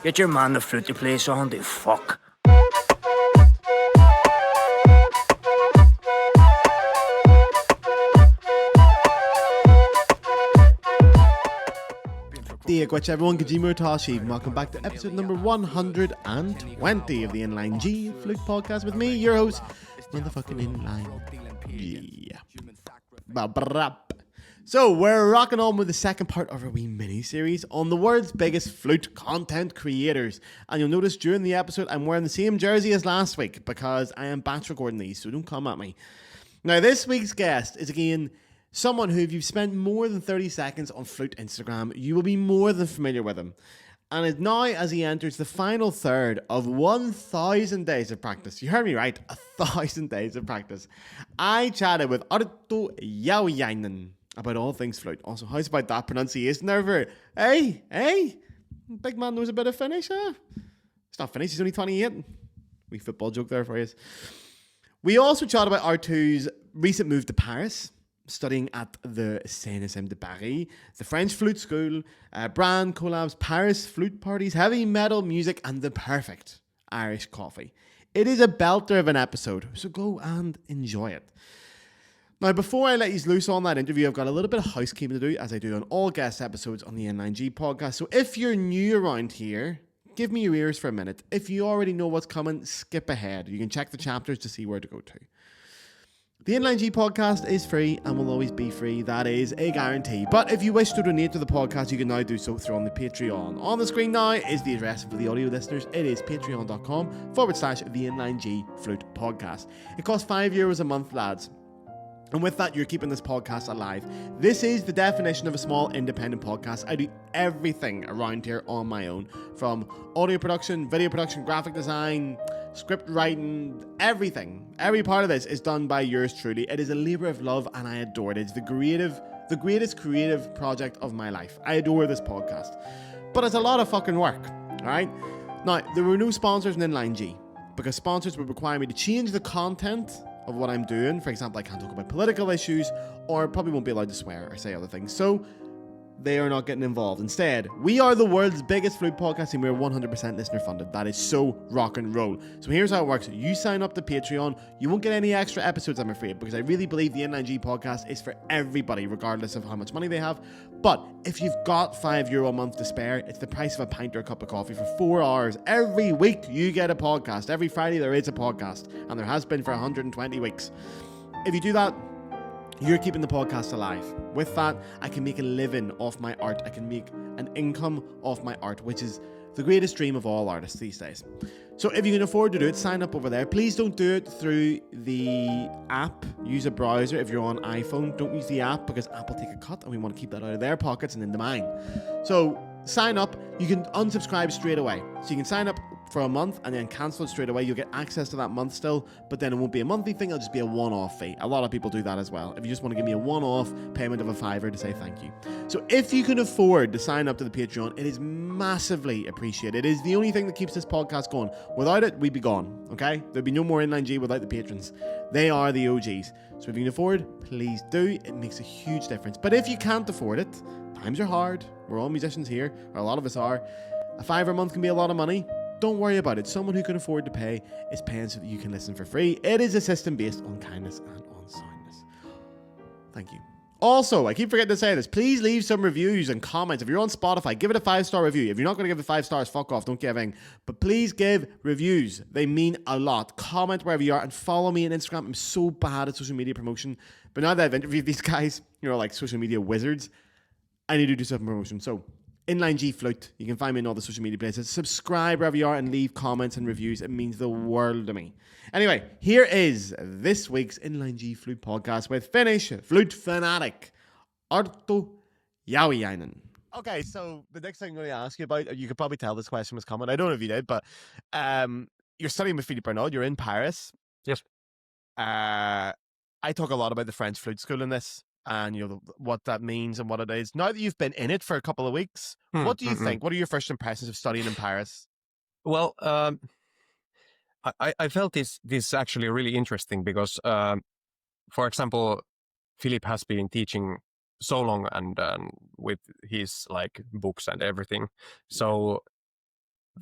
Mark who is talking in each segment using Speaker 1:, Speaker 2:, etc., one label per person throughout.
Speaker 1: Get your man the flute to play song, the fuck.
Speaker 2: Dear Gwitch everyone, Kajima Otashi, and welcome back to episode number 120 of the Inline G Flute podcast with me, your host, motherfucking Inline G. So, we're rocking on with the second part of our wee mini-series on the world's biggest flute content creators. And you'll notice during the episode, I'm wearing the same jersey as last week because I am batch recording these, so don't come at me. Now, this week's guest is again someone who, if you've spent more than 30 seconds on Flute Instagram, you will be more than familiar with him. And is now, as he enters the final third of 1,000 days of practice. You heard me right, 1,000 days of practice. I chatted with Arttu Jauhiainen about all things flute. Also, how's about that pronunciation there for, hey, big man knows a bit of Finnish, huh? It's not Finnish, he's only 28. Wee football joke there for you. We also chatted about Arttu's recent move to Paris, studying at the CNSM de Paris, the French flute school, brand collabs, Paris flute parties, heavy metal music, and the perfect Irish coffee. It is a belter of an episode, so go and enjoy it. Now, before I let you loose on that interview, I've got a little bit of housekeeping to do, as I do on all guest episodes on the N9G podcast. So if you're new around here, give me your ears for a minute. If you already know what's coming, skip ahead. You can check the chapters to see where to go to. The Inline G podcast is free and will always be free. That is a guarantee. But if you wish to donate to the podcast, you can now do so through on the Patreon. On the screen now is the address for the audio listeners. It is patreon.com/the Inline G Flute podcast. It costs €5 a month, lads. And with that, you're keeping this podcast alive. This is the definition of a small independent podcast. I do everything around here on my own. From audio production, video production, graphic design, script writing, everything. Every part of this is done by yours truly. It is a labor of love and I adore it. It's the greatest creative project of my life. I adore this podcast. But it's a lot of fucking work, alright? Now, there were no sponsors in Inline G because sponsors would require me to change the content of what I'm doing. For example, I can't talk about political issues or probably won't be allowed to swear or say other things. So they are not getting involved. Instead, we are the world's biggest flute podcast and we're 100% listener funded. That is so rock and roll. So here's how it works. You sign up to Patreon. You won't get any extra episodes, I'm afraid, because I really believe the N9G podcast is for everybody, regardless of how much money they have. But if you've got €5 a month to spare, it's the price of a pint or a cup of coffee for 4 hours. Every week you get a podcast. Every Friday there is a podcast. And there has been for 120 weeks. If you do that, you're keeping the podcast alive. With that, I can make a living off my art. I can make an income off my art, which is the greatest dream of all artists these days. So if you can afford to do it, sign up over there. Please don't do it through the app. Use a browser. If you're on iPhone, don't use the app because Apple take a cut and we want to keep that out of their pockets and into mine. So sign up. You can unsubscribe straight away. So you can sign up for a month and then cancel it straight away. You'll get access to that month still, but then it won't be a monthly thing. It'll just be a one-off fee. A lot of people do that as well. If you just want to give me a one-off payment of $5 to say thank you. So if you can afford to sign up to the Patreon, it is massively appreciated. It is the only thing that keeps this podcast going. Without it, we'd be gone, okay? There'd be no more Inline G without the patrons. They are the OGs. So if you can afford, please do. It makes a huge difference. But if you can't afford it, times are hard. We're all musicians here, or a lot of us are. A $5 a month can be a lot of money. Don't worry about it. Someone who can afford to pay is paying so that you can listen for free. It is a system based on kindness and on soundness. Thank you. Also, I keep forgetting to say this. Please leave some reviews and comments. If you're on Spotify, give it a 5-star review. If you're not going to give it 5 stars, fuck off. Don't give in. But please give reviews. They mean a lot. Comment wherever you are and follow me on Instagram. I'm so bad at social media promotion. But now that I've interviewed these guys, like social media wizards, I need to do some promotion. So, Inline G Flute. You can find me in all the social media places. Subscribe wherever you are and leave comments and reviews. It means the world to me. Anyway, here is this week's Inline G Flute podcast with Finnish flute fanatic Arttu Jauhiainen. Okay, so the next thing I'm going to ask you about, you could probably tell this question was coming. I don't know if you did, but you're studying with Philippe Bernard. You're in Paris.
Speaker 3: Yes.
Speaker 2: I talk a lot about the French flute school in this. And what that means and what it is. Now that you've been in it for a couple of weeks, what do you think? What are your first impressions of studying in Paris?
Speaker 3: Well, I felt this actually really interesting because, for example, Philip has been teaching so long and with his like books and everything. So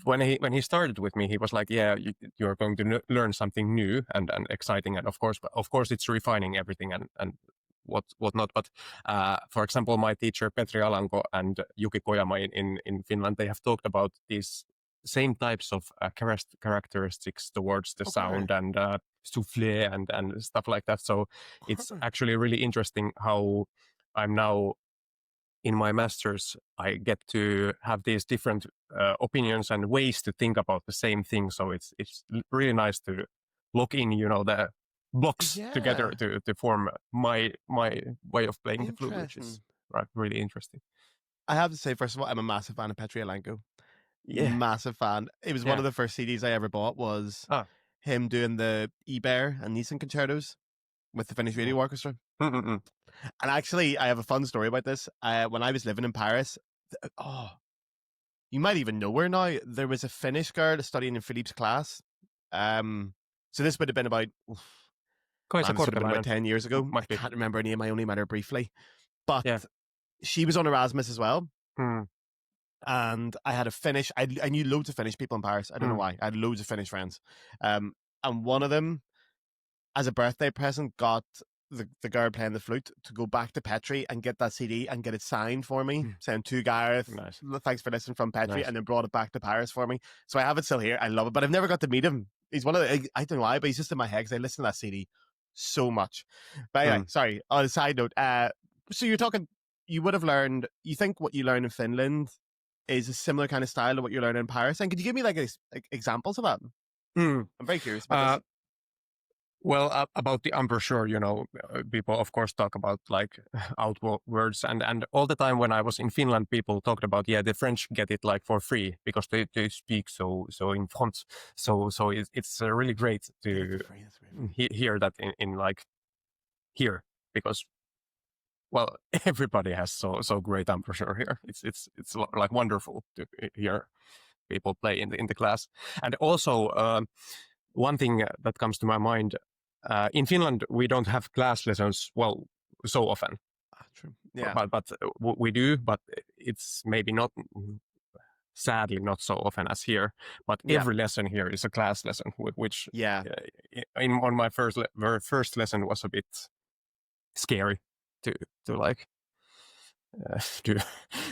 Speaker 3: when he started with me, he was like, "Yeah, you're going to learn something new and exciting, and of course, it's refining everything and whatnot." But for example, my teacher Petri Alanko and Yuki Kojama in Finland, they have talked about these same types of characteristics towards the sound and souffle and stuff like that. So it's actually really interesting how I'm now in my masters, I get to have these different opinions and ways to think about the same thing. So it's really nice to lock in, the blocks together to form my way of playing the flute, which is really interesting.
Speaker 2: I have to say, first of all, I'm a massive fan of Petri Alanko.
Speaker 3: Yeah.
Speaker 2: Massive fan. It was one of the first CDs I ever bought was him doing the Eber and Nielsen concertos with the Finnish Radio Orchestra.
Speaker 3: Mm-mm-mm.
Speaker 2: And actually, I have a fun story about this. When I was living in Paris, you might even know her now. There was a Finnish girl studying in Philippe's class. So this would have been about, about 10 years ago. I can't remember her name. I only met her briefly. But she was on Erasmus as well. And I had a Finnish, I knew loads of Finnish people in Paris. I don't know why. I had loads of Finnish friends. And one of them, as a birthday present, got the girl playing the flute to go back to Petri and get that CD and get it signed for me, saying to Gareth, thanks for listening from Petri, and then brought it back to Paris for me. So I have it still here. I love it, but I've never got to meet him. He's one of the, I don't know why, but he's just in my head because I listen to that CD so much. But anyway, sorry, on a side note, so you're talking, you would have learned, you think what you learn in Finland is a similar kind of style to what you learn in Paris? And could you give me like examples of that? I'm very curious about this.
Speaker 3: Well, about the embouchure, people of course talk about like outwords and all the time when I was in Finland, people talked about, the French get it like for free because they speak so in front. So it's really great to hear that in like here because, well, everybody has so great embouchure here. It's like wonderful to hear people play in the class. And also one thing that comes to my mind. In Finland, we don't have class lessons, so often.
Speaker 2: True. Yeah.
Speaker 3: But we do, but it's maybe not, sadly, not so often as here. But every lesson here is a class lesson, which on my first lesson was a bit scary to like do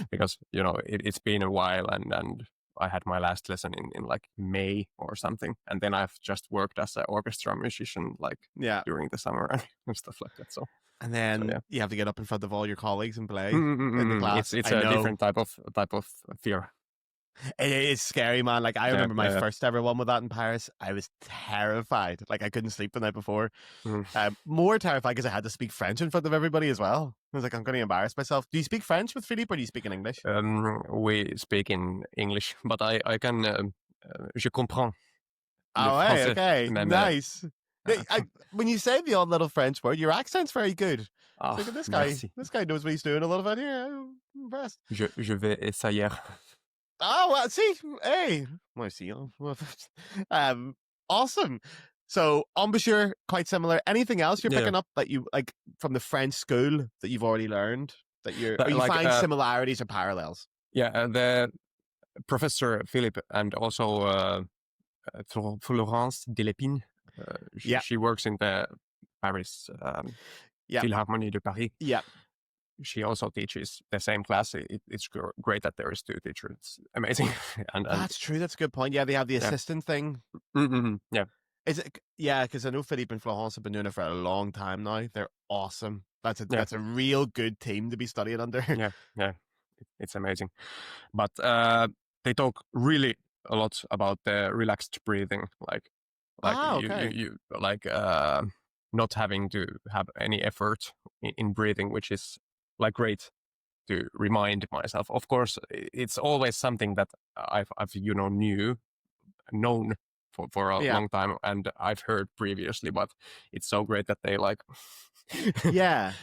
Speaker 3: because it's been a while and I had my last lesson in like May or something, and then I've just worked as an orchestra musician like during the summer and stuff like that. So
Speaker 2: and then you have to get up in front of all your colleagues and play in the class.
Speaker 3: It's a different type of fear.
Speaker 2: It is scary, man. Like I remember my first ever one with that in Paris. I was terrified. Like I couldn't sleep the night before. More terrified because I had to speak French in front of everybody as well. I was like, I'm going to embarrass myself. Do you speak French with Philippe or do you speak in English?
Speaker 3: We speak in English, but I can. Je comprends.
Speaker 2: Oh, hey, okay, nice. When you say the odd little French word, your accent's very good. Look at this guy. Merci. This guy knows what he's doing a little bit here. I'm impressed.
Speaker 3: Je vais essayer.
Speaker 2: Oh, well, see, hey, awesome. So embouchure, quite similar. Anything else you're picking up that you like from the French school that you've already learned that you find similarities or parallels?
Speaker 3: Yeah, the professor Philippe and also Florence Delépine. She works in the Paris Philharmonie de Paris. Yeah. She also teaches the same class. It's great that there is two teachers. It's amazing. and
Speaker 2: that's true. That's a good point. Yeah, they have the assistant thing.
Speaker 3: Yeah.
Speaker 2: Is it? Yeah, because I know Philippe and Florence have been doing it for a long time now. They're awesome. That's a real good team to be studying under.
Speaker 3: Yeah. It's amazing. But they talk really a lot about the relaxed breathing, you not having to have any effort in breathing, which is like great to remind myself. Of course, it's always something that I've known for a long time, and I've heard previously. But it's so great that they like,
Speaker 2: have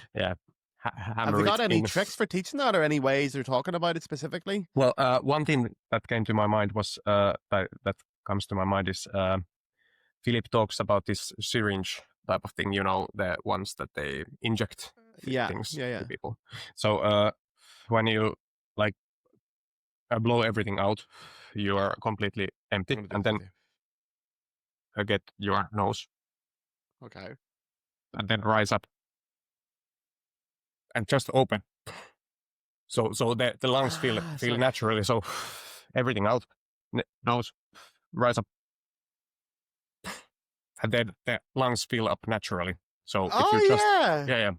Speaker 2: they got any tricks for teaching that, or any ways they're talking about it specifically?
Speaker 3: Well, one thing that came to my mind was that comes to my mind is Philip talks about this syringe type of thing, the ones that they inject things to people. So when you like blow everything out, you are completely empty, and then get your nose.
Speaker 2: Okay.
Speaker 3: And then rise up. And just open. So the lungs feel naturally. So everything out. Nose, rise up. And then the lungs fill up naturally. So if you just yeah.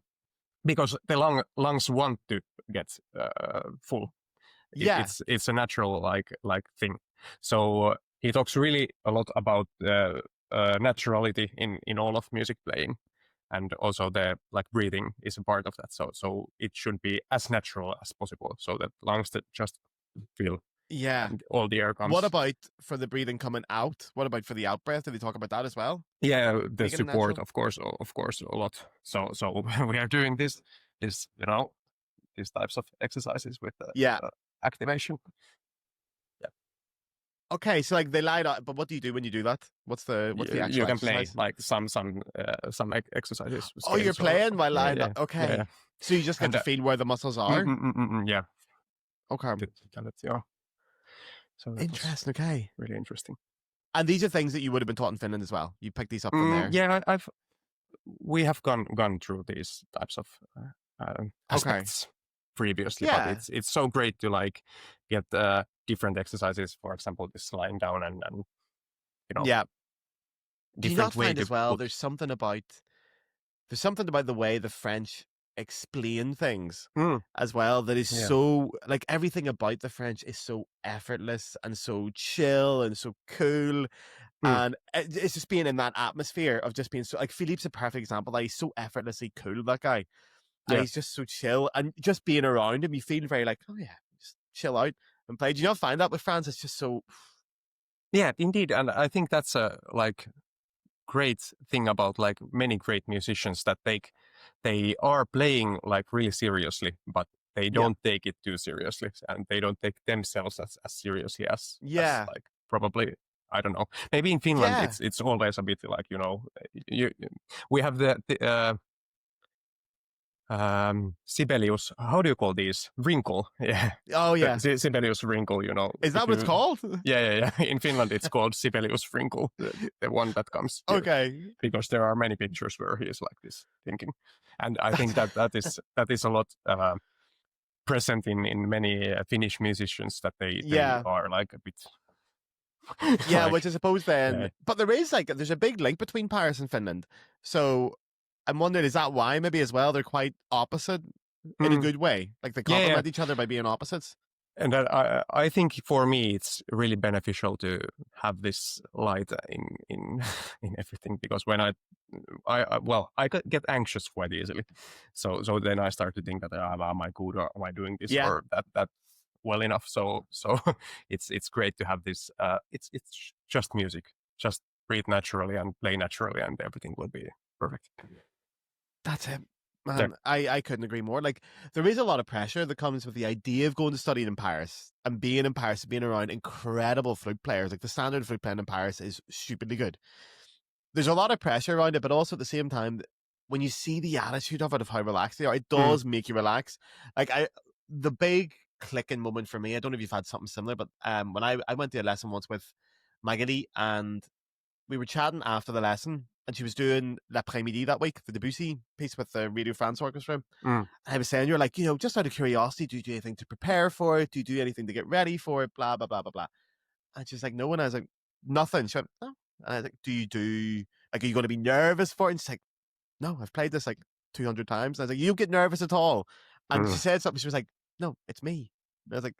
Speaker 3: Because the lungs want to get full. It's a natural like thing. So he talks really a lot about naturality in all of music playing, and also the breathing is a part of that. So it should be as natural as possible, so that lungs that just feel and all the air comes.
Speaker 2: What about for the breathing coming out? What about for the out breath? Did we talk about that as well?
Speaker 3: Yeah, the support, of course, a lot. So we are doing this these types of exercises with activation. Yeah.
Speaker 2: Okay, so they lied out, but what do you do when you do that? What's the actual
Speaker 3: you can
Speaker 2: exercise?
Speaker 3: play some exercises.
Speaker 2: Oh, you're playing while lying.
Speaker 3: Yeah,
Speaker 2: okay,
Speaker 3: yeah.
Speaker 2: So you just get to feel where the muscles are.
Speaker 3: Yeah.
Speaker 2: Okay.
Speaker 3: So
Speaker 2: interesting. Okay.
Speaker 3: Really interesting.
Speaker 2: And these are things that you would have been taught in Finland as well. You picked these up from there.
Speaker 3: Yeah, we have gone through these types of aspects previously, but it's so great to get different exercises. For example, this lying down and
Speaker 2: Do you not find as well? There's something about the way the French explain things as well that is so everything about the French is so effortless and so chill and so cool. And it's just being in that atmosphere of just being so Philippe's a perfect example. He's so effortlessly cool, that guy. And he's just so chill, and just being around him, you feel very just chill out and play. Do you not find that with France? It's just so.
Speaker 3: Yeah, indeed, and I think that's a great thing about many great musicians, that they are playing really seriously, but they don't take it too seriously, and they don't take themselves as seriously as probably. I don't know. Maybe in Finland it's always a bit we have the Sibelius, how do you call these? Wrinkle. Yeah.
Speaker 2: Oh, yeah.
Speaker 3: The Sibelius wrinkle,
Speaker 2: Is that what it's called?
Speaker 3: Yeah. In Finland, it's called Sibelius wrinkle, the one that comes.
Speaker 2: Okay.
Speaker 3: Because there are many pictures where he is like this thinking. And I think that is a lot present in many Finnish musicians, that they are a bit.
Speaker 2: Which I suppose then. Yeah. But there is there's a big link between Paris and Finland. So I'm wondering, is that why maybe as well they're quite opposite in a good way? They complement each other by being opposites?
Speaker 3: And I think for me it's really beneficial to have this light in everything, because when I get anxious quite easily. So then I start to think that am I good, or am I doing this or that well enough? So it's great to have this. It's just music. Just breathe naturally and play naturally, and everything will be perfect.
Speaker 2: That's it, man. I couldn't agree more. There is a lot of pressure that comes with the idea of going to study in Paris and being in Paris, being around incredible flute players. The standard of flute playing in Paris is stupidly good. There's a lot of pressure around it, but also at the same time, when you see the attitude of it, of how relaxed they are, it does make you relax. The big clicking moment for me, I don't know if you've had something similar, but when I went to a lesson once with Magali, and we were chatting after the lesson, and she was doing L'Après-Midi that week, the Debussy piece with the Radio France Orchestra. And I was saying, you're just out of curiosity, do you do anything to prepare for it? Do you do anything to get ready for it? Blah, blah, blah, blah, blah. And she's like, no. And I was like, nothing. She went, no. And I was like, do you are you going to be nervous for it? And she's like, no, I've played this 200 times. And I was like, you don't get nervous at all. And she said something. She was like, no, it's me. And I was like,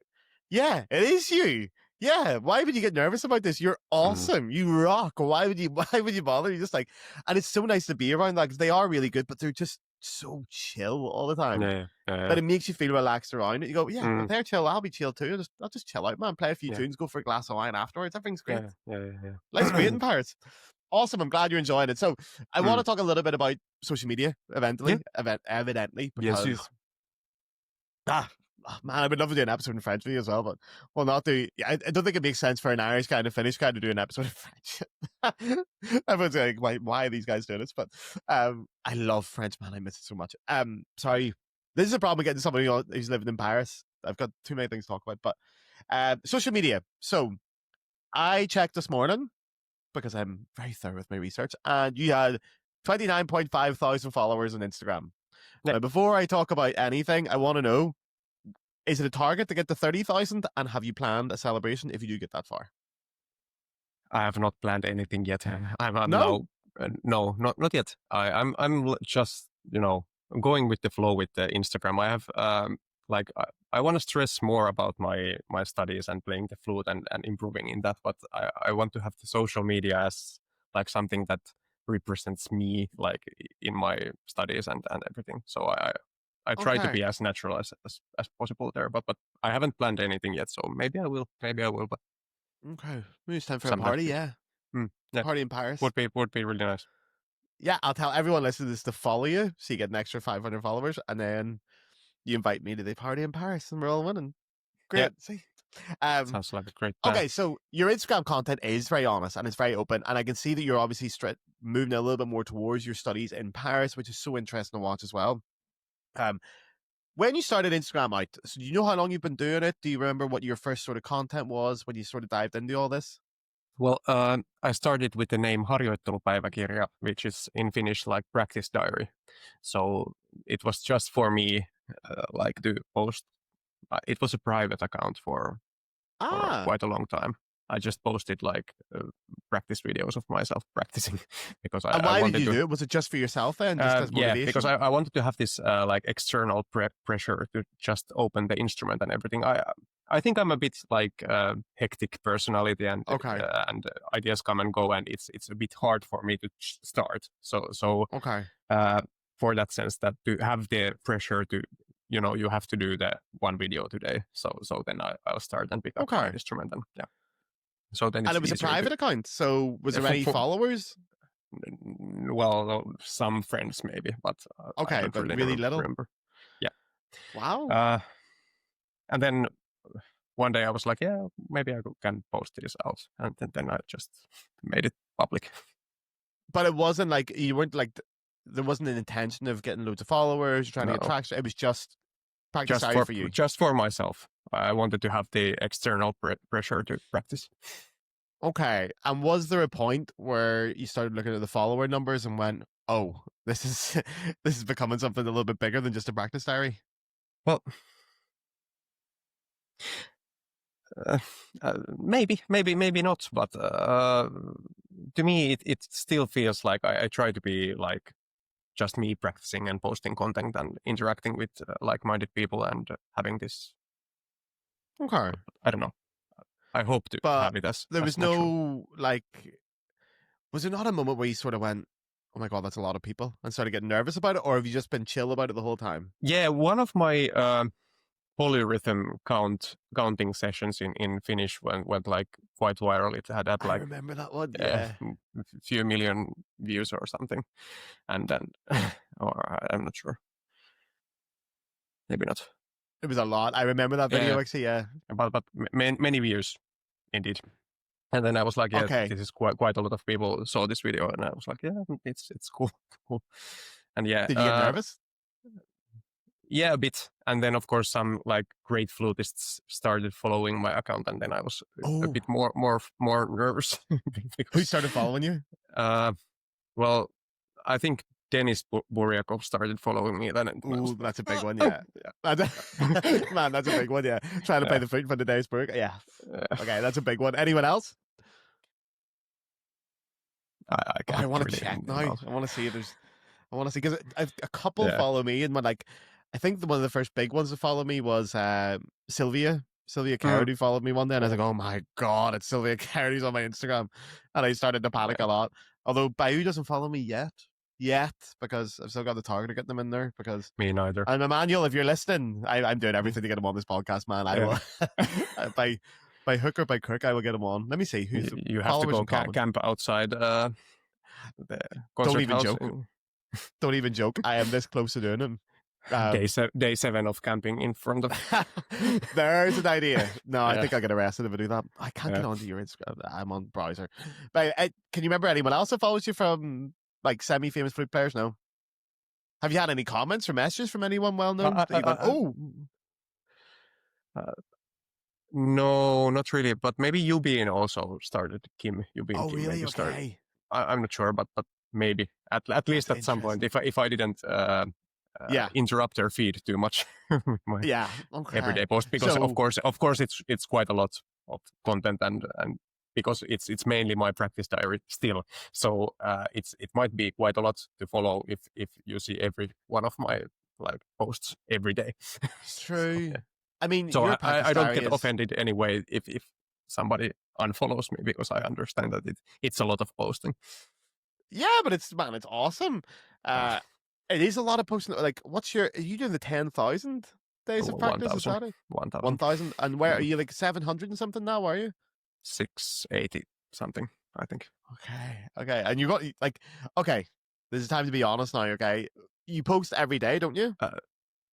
Speaker 2: yeah, it is you. Yeah, why would you get nervous about this? You're awesome. You rock. Why would you bother? You just and it's so nice to be around that, because they are really good, but they're just so chill all the time. But it makes you feel relaxed around it. You go, if they're chill, I'll be chill too. I'll just chill out, man. Play a few tunes, go for a glass of wine afterwards. Everything's great.
Speaker 3: Yeah.
Speaker 2: Life's great in Paris. Awesome. I'm glad you're enjoying it. So I want to talk a little bit about social media, evidently, because man, I would love to do an episode in French for you as well, but we'll not do. I don't think it makes sense for an Irish guy and a Finnish guy to do an episode in French. Everyone's like, why are these guys doing this? But I love French, man. I miss it so much. Sorry, this is a problem with getting somebody who's living in Paris. I've got too many things to talk about, but social media. So I checked this morning because I'm very thorough with my research, and you had 29.5 thousand followers on Instagram.
Speaker 3: Yeah.
Speaker 2: Now, before I talk about anything, I want to know, is it a target to get to 30,000, and have you planned a celebration if you do get that far?
Speaker 3: I have not planned anything yet. I'm
Speaker 2: No?
Speaker 3: now no, not yet. I'm just going with the flow with the Instagram. I have like I want to stress more about my studies and playing the flute and improving in that, but I want to have the social media as like something that represents me, like in my studies and everything. So I try to
Speaker 2: Okay.
Speaker 3: be as natural as possible there, but I haven't planned anything yet. So maybe I will, but
Speaker 2: Okay. Maybe it's time for a
Speaker 3: sometimes
Speaker 2: party, yeah.
Speaker 3: yeah,
Speaker 2: Party in Paris.
Speaker 3: would be really nice.
Speaker 2: Yeah, I'll tell everyone listening to this to follow you so you get an extra 500 followers, and then you invite me to the party in Paris and we're all winning. Great.
Speaker 3: Yeah.
Speaker 2: See?
Speaker 3: Sounds like a great plan.
Speaker 2: Okay, so your Instagram content is very honest and it's very open, and I can see that you're obviously moving a little bit more towards your studies in Paris, which is so interesting to watch as well. When you started Instagram out, so do you know how long you've been doing it? Do you remember what your first sort of content was when you sort of dived into all this?
Speaker 3: Well, I started with the name Harjoittelupäiväkirja, which is in Finnish like practice diary. So it was just for me, like to post. It was a private account for quite a long time. I just posted like practice videos of myself practicing because
Speaker 2: And
Speaker 3: I
Speaker 2: why
Speaker 3: wanted
Speaker 2: did you
Speaker 3: to
Speaker 2: do it? Was it just for yourself then? Just as motivation?
Speaker 3: yeah, because I wanted to have this like external pressure to just open the instrument and everything. I think I'm a bit like hectic personality, and ideas come and go, and it's a bit hard for me to start. So
Speaker 2: okay.
Speaker 3: For that sense, that to have the pressure to you have to do the one video today. So then I'll start and pick up my instrument, and yeah. So then it's
Speaker 2: and it was a private account. So was there any followers?
Speaker 3: Well, some friends maybe, but I don't really
Speaker 2: little.
Speaker 3: remember. Yeah.
Speaker 2: Wow.
Speaker 3: And then one day I was like, yeah, maybe I can post this out, and then I just made it public.
Speaker 2: But it wasn't like you weren't like there wasn't an intention of getting loads of followers, trying to get traction. It was just practice for you.
Speaker 3: Just for myself. I wanted to have the external pressure to practice.
Speaker 2: Okay. And was there a point where you started looking at the follower numbers and went, "Oh, this is becoming something a little bit bigger than just a practice diary"?
Speaker 3: Well, maybe not. But to me, it still feels like I try to be like just me practicing and posting content and interacting with like-minded people and having this.
Speaker 2: Okay.
Speaker 3: I don't know. I hope to have it as
Speaker 2: there was
Speaker 3: natural.
Speaker 2: no like. Was there not a moment where you sort of went, "Oh my god, that's a lot of people," and started getting nervous about it, or have you just been chill about it the whole time?
Speaker 3: Yeah, one of my polyrhythm counting sessions in Finnish went like quite viral. It had like
Speaker 2: I remember that one. Yeah,
Speaker 3: a few million views or something, and then or I'm not sure. Maybe not.
Speaker 2: It was a lot. I remember that video actually. Yeah,
Speaker 3: but many views, indeed. And then I was like, yeah, this is quite a lot of people saw this video, and I was like, yeah, it's cool. And yeah,
Speaker 2: did you get nervous?
Speaker 3: Yeah, a bit. And then of course some like great flutists started following my account, and then I was a bit more nervous.
Speaker 2: Who started following you?
Speaker 3: Well, I think Dennis Buryakov started following me then.
Speaker 2: That's a big one, yeah. Man, that's a big one, yeah. Trying to play the flute for the day's work, yeah. Okay, that's a big one. Anyone else? I want to check now. I want to see if there's. I want to see because a couple follow me, and I think one of the first big ones to follow me was Sylvia Carrot, who followed me one day, and I was like, "Oh my god, it's Sylvia Carrot who's on my Instagram," and I started to panic a lot. Although Bayou doesn't follow me yet, because I've still got the target to get them in there. Because
Speaker 3: me neither.
Speaker 2: And Emmanuel, if you're listening, I'm doing everything to get him on this podcast, man. I will by hook or by crook, I will get him on. Let me see who's
Speaker 3: you have to go camp outside. The
Speaker 2: Don't even joke. Don't even joke. I am this close to doing him.
Speaker 3: Day 7 of camping in front of.
Speaker 2: There's an idea. No, I think I'll get arrested if I do that. I can't get onto your Instagram. I'm on browser. But can you remember anyone else that follows you from like semi-famous flute players? No. Have you had any comments or messages from anyone well known?
Speaker 3: No, not really. But maybe Yubin also started. Yubin
Speaker 2: Oh,
Speaker 3: Kim
Speaker 2: really?
Speaker 3: maybe started.
Speaker 2: Okay.
Speaker 3: I'm not sure, but maybe at
Speaker 2: That's
Speaker 3: least at some point,
Speaker 2: interesting.
Speaker 3: if I didn't
Speaker 2: Yeah.
Speaker 3: interrupt their feed too much with my
Speaker 2: Yeah. Okay.
Speaker 3: everyday post, because
Speaker 2: So,
Speaker 3: of course it's quite a lot of content, and because it's mainly my practice diary still, so it might be quite a lot to follow if you see every one of my like posts every day. So,
Speaker 2: true.
Speaker 3: yeah.
Speaker 2: I mean,
Speaker 3: So
Speaker 2: your practice
Speaker 3: I don't
Speaker 2: diary
Speaker 3: get
Speaker 2: is.
Speaker 3: offended anyway if somebody unfollows me, because I understand that it's a lot of posting.
Speaker 2: Yeah, but it's awesome.
Speaker 3: Uh,
Speaker 2: It is a lot of posting. Like, are you doing the 10,000 days of practice? Is
Speaker 3: 1,000,
Speaker 2: that it?
Speaker 3: 1,000,
Speaker 2: 1,000. And where are you? Like 700 and something now? Are you?
Speaker 3: 680 something, I think.
Speaker 2: Okay. And you got like, okay. This is time to be honest now. Okay, you post every day, don't you?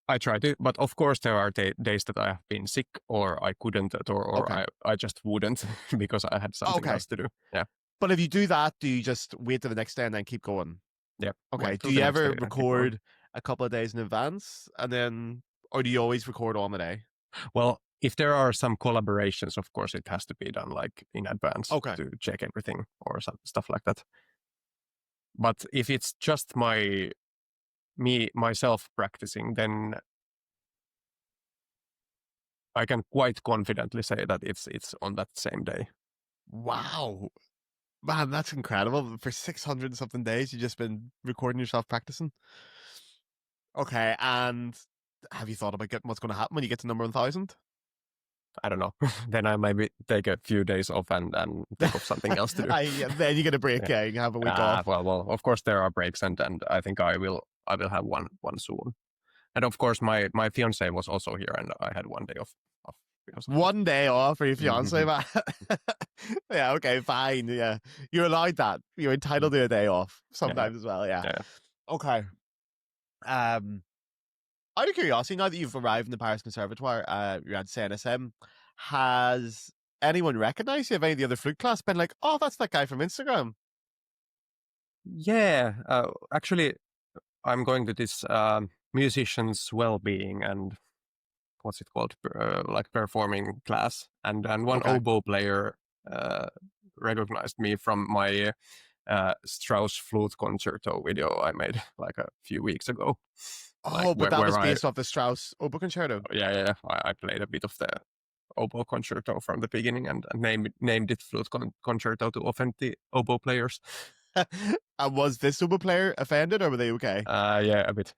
Speaker 3: I try to, but of course there are days that I have been sick, or I couldn't, or
Speaker 2: Okay.
Speaker 3: I just wouldn't because I had something
Speaker 2: Okay.
Speaker 3: else to do. Yeah,
Speaker 2: But if you do that, do you just wait till the next day and then keep going?
Speaker 3: yeah.
Speaker 2: Okay.
Speaker 3: Wait
Speaker 2: Do
Speaker 3: till the
Speaker 2: you
Speaker 3: next
Speaker 2: ever
Speaker 3: day and keep going.
Speaker 2: record a couple of days in advance and then, or do you always record on the day?
Speaker 3: Well, if there are some collaborations, of course it has to be done like in advance
Speaker 2: Okay.
Speaker 3: to check everything or some stuff like that. But if it's just myself practicing, then I can quite confidently say that it's on that same day.
Speaker 2: Wow. Man, that's incredible. For 600 and something days, you've just been recording yourself practicing. Okay. And have you thought about what's going to happen when you get to number 1,000?
Speaker 3: I don't know. Then I maybe take a few days off and think of something else to do.
Speaker 2: Yeah, then you get a break,
Speaker 3: Yeah.
Speaker 2: you have a week off.
Speaker 3: Well, of course there are breaks, and I think I will have one soon. And of course my fiance was also here, and I had one day off because of that.
Speaker 2: One day off for your fiance,
Speaker 3: Mhm.
Speaker 2: man. Yeah, okay, fine. Yeah. You're allowed that. You're entitled to a day off sometimes as well, yeah.
Speaker 3: Yeah.
Speaker 2: Okay. Out of curiosity, now that you've arrived in the Paris Conservatoire, you're at CNSM, has anyone recognized you? Have any of the other flute class been like, oh, that's that guy from Instagram?
Speaker 3: Yeah. Actually, I'm going to this musicians' well-being and what's it called, like performing class, and one
Speaker 2: Okay.
Speaker 3: oboe player recognized me from my Strauss flute concerto video I made like a few weeks ago. Like
Speaker 2: Oh, but that was
Speaker 3: where
Speaker 2: based off the Strauss oboe concerto.
Speaker 3: I played a bit of the oboe concerto from the beginning, and named it flute concerto to offend the oboe players.
Speaker 2: And was this oboe player offended, or were they okay?
Speaker 3: Yeah, a bit.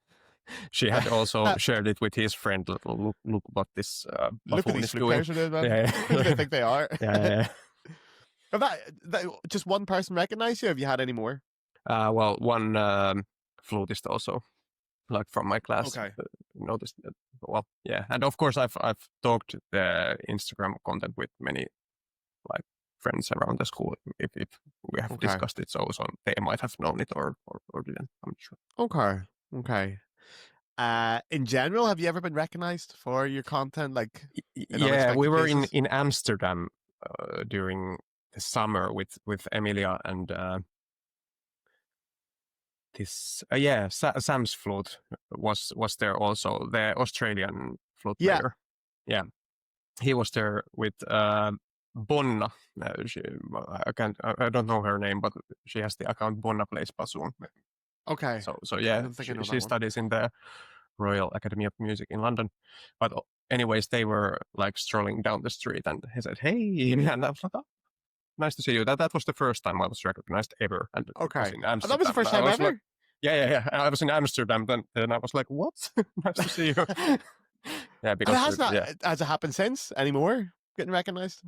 Speaker 3: She had also shared it with his friend. Look what this
Speaker 2: Look at
Speaker 3: buffoon
Speaker 2: these
Speaker 3: is
Speaker 2: flute
Speaker 3: doing.
Speaker 2: players are doing, man.
Speaker 3: Yeah,
Speaker 2: Who do they think they are?
Speaker 3: yeah.
Speaker 2: Have just one person recognized you? Have you had any more?
Speaker 3: Well, one flutist also, like from my class,
Speaker 2: Okay.
Speaker 3: noticed that. Well, yeah, and of course I've talked the Instagram content with many like friends around the school. If we have
Speaker 2: Okay.
Speaker 3: discussed it, so they might have known it or didn't. I'm not sure.
Speaker 2: Okay. In general, have you ever been recognized for your content, like in
Speaker 3: Yeah, we
Speaker 2: unexpected
Speaker 3: were
Speaker 2: places?
Speaker 3: in Amsterdam during the summer with Emilia and this Sam's flute was there also, the Australian flute
Speaker 2: Yeah.
Speaker 3: player. Yeah, he was there with Bonna. I don't know her name, but she has the account Bonna Plays Bassoon.
Speaker 2: Okay.
Speaker 3: So
Speaker 2: I
Speaker 3: yeah,
Speaker 2: don't think I know that
Speaker 3: she
Speaker 2: one.
Speaker 3: studies in the Royal Academy of Music in London. But anyways, they were like strolling down the street, and he said, "Hey," and I was like, "Oh, nice to see you." That was the first time I was recognized ever, and it was
Speaker 2: Okay.
Speaker 3: in
Speaker 2: And that was the
Speaker 3: Amsterdam.
Speaker 2: first
Speaker 3: I
Speaker 2: time
Speaker 3: was like,
Speaker 2: ever?
Speaker 3: yeah. I was in Amsterdam then I was like, "What? Nice to see you." Yeah,
Speaker 2: And it
Speaker 3: because
Speaker 2: has not, has it happened since anymore? Getting recognized?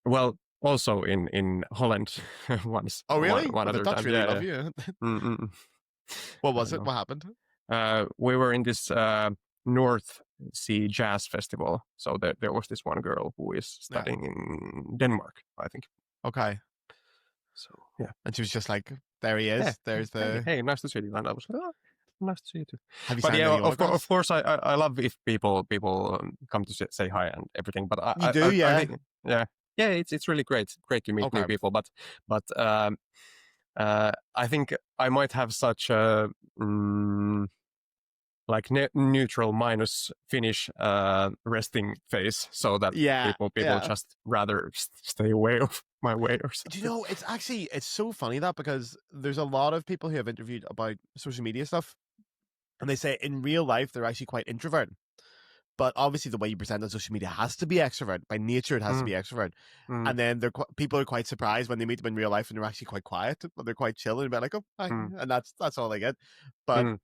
Speaker 3: well, also in Holland once,
Speaker 2: Oh, really?
Speaker 3: one
Speaker 2: Well, the
Speaker 3: other
Speaker 2: Dutch
Speaker 3: time.
Speaker 2: really
Speaker 3: Yeah,
Speaker 2: love you.
Speaker 3: Mm-mm.
Speaker 2: What
Speaker 3: I
Speaker 2: was it?
Speaker 3: know.
Speaker 2: What happened?
Speaker 3: We were in this North Sea Jazz Festival. So there was this one girl who is
Speaker 2: Yeah.
Speaker 3: studying in Denmark, I think.
Speaker 2: Okay.
Speaker 3: So yeah,
Speaker 2: And she was just like, there he is.
Speaker 3: yeah.
Speaker 2: There's the.
Speaker 3: Hey, nice to see you. And I was like, oh, nice to see you too.
Speaker 2: Have you
Speaker 3: But
Speaker 2: signed
Speaker 3: yeah,
Speaker 2: any
Speaker 3: of
Speaker 2: autographs?
Speaker 3: course, I love if people come to say hi and everything. But
Speaker 2: You do,
Speaker 3: I
Speaker 2: yeah.
Speaker 3: think it's really great to meet
Speaker 2: Okay.
Speaker 3: new people. But I think I might have such a like neutral minus finish resting face, so that people just rather stay away of my way or
Speaker 2: Do
Speaker 3: something.
Speaker 2: you know, it's so funny that, because there's a lot of people who have interviewed about social media stuff, and they say in real life they're actually quite introvert. But obviously, the way you present on social media has to be extrovert. By nature, it has to be extrovert. And then people are quite surprised when they meet them in real life, and they're actually quite quiet, but they're quite chill, and they're like, "Oh, hi," and that's all they get. But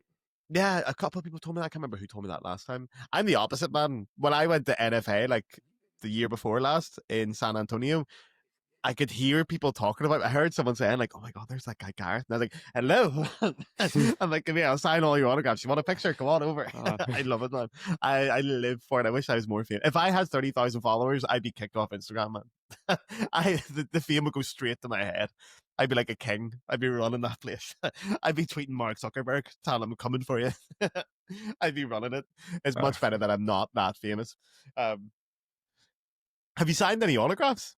Speaker 2: yeah, a couple of people told me that. I can't remember who told me that last time. I'm the opposite, man. When I went to NFA, like the year before last in San Antonio, I could hear people talking about it. I heard someone saying, like, "Oh my God, there's that guy Gareth." And I was like, "Hello." I'm like, "Yeah, I'll sign all your autographs. You want a picture? Come on over." I love it, man. I live for it. I wish I was more famous. If I had 30,000 followers, I'd be kicked off Instagram, man. The fame would go straight to my head. I'd be like a king. I'd be running that place. I'd be tweeting Mark Zuckerberg, telling him I'm coming for you. I'd be running it. It's much better that I'm not that famous. Have you signed any autographs?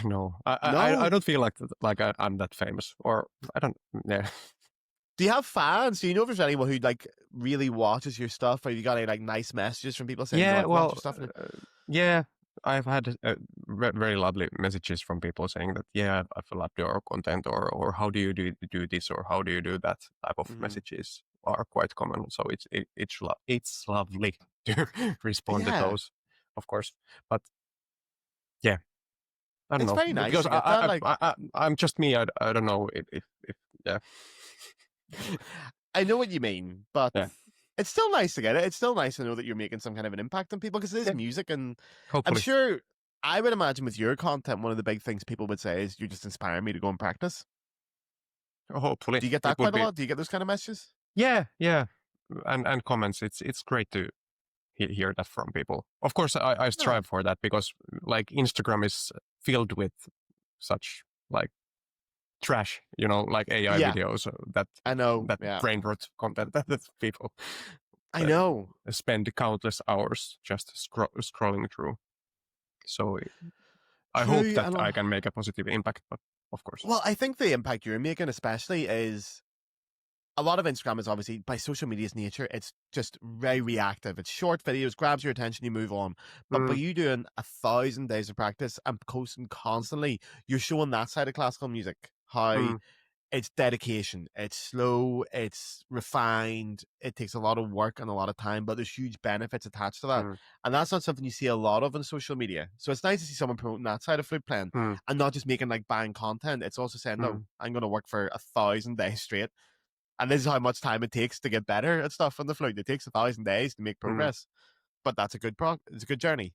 Speaker 3: No,
Speaker 2: No?
Speaker 3: I don't feel like I'm that famous, or I don't. Yeah.
Speaker 2: Do you have fans? Do you know if there's anyone who like really watches your stuff, or you got any like nice messages from people saying,
Speaker 3: Yeah,
Speaker 2: like, watch
Speaker 3: well,
Speaker 2: your stuff?
Speaker 3: yeah, I've had very lovely messages from people saying that, yeah, I've loved your content, or how do you do this, or how do you do that type of messages are quite common. So it's lovely to respond to those, of course. But yeah, I don't
Speaker 2: It's
Speaker 3: know,
Speaker 2: very nice
Speaker 3: because
Speaker 2: to get that. Like,
Speaker 3: I'm just me. I don't know if yeah.
Speaker 2: I know what you mean, but
Speaker 3: Yeah.
Speaker 2: it's still nice to get it. It's still nice to know that you're making some kind of an impact on people, because it is music, and I'm
Speaker 3: Hopefully.
Speaker 2: sure, I would imagine with your content, one of the big things people would say is, "You're just inspiring me to go and practice."
Speaker 3: Hopefully,
Speaker 2: Do you get that quite a lot? Do you get those kind of messages?
Speaker 3: Yeah, and comments. It's great to hear that from people. Of course, I strive for that, because like Instagram is filled with such like trash, like AI videos that
Speaker 2: I know.
Speaker 3: brain rot content that people
Speaker 2: I know.
Speaker 3: spend countless hours just scrolling through. So I hope
Speaker 2: True,
Speaker 3: that I can make a positive impact, but of course.
Speaker 2: Well, I think the impact you're making, especially, is a lot of Instagram is obviously, by social media's nature, it's just very reactive. It's short videos, grabs your attention, you move on. But by you doing 1,000 days of practice and posting constantly, you're showing that side of classical music, how it's dedication, it's slow, it's refined, it takes a lot of work and a lot of time, but there's huge benefits attached to that. And that's not something you see a lot of on social media. So it's nice to see someone promoting that side of flute playing and not just making like bang content. It's also saying, no, I'm going to work for 1,000 days straight. And this is how much time it takes to get better at stuff on the flute. It takes 1,000 days to make progress, but that's a good it's a good journey.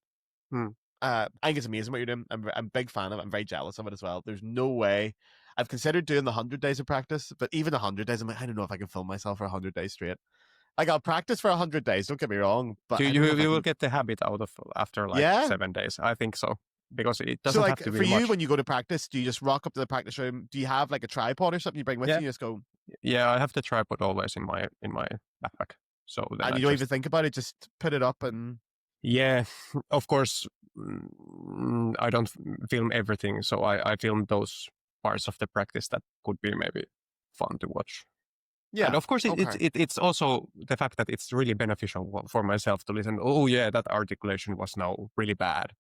Speaker 2: I think it's amazing what you're doing. I'm a big fan of it. I'm very jealous of it as well. There's no way. I've considered doing the 100 days of practice, but even 100 days, I'm like, I don't know if I can film myself for 100 days straight. Like, I'll practice for 100 days. Don't get me wrong, but
Speaker 3: you will get the habit out of after like 7 days. I think so, because it doesn't have to be
Speaker 2: for you,
Speaker 3: much.
Speaker 2: when you go to practice, do you just rock up to the practice room? Do you have like a tripod or something you bring with you? You just go.
Speaker 3: Yeah, I have the tripod always in my backpack. So
Speaker 2: and you don't even think about it. Just put it up and.
Speaker 3: Yeah, of course. I don't film everything, so I film those parts of the practice that could be maybe fun to watch. Yeah, and of course, it's also the fact that it's really beneficial for myself to listen. Oh yeah, that articulation was now really bad.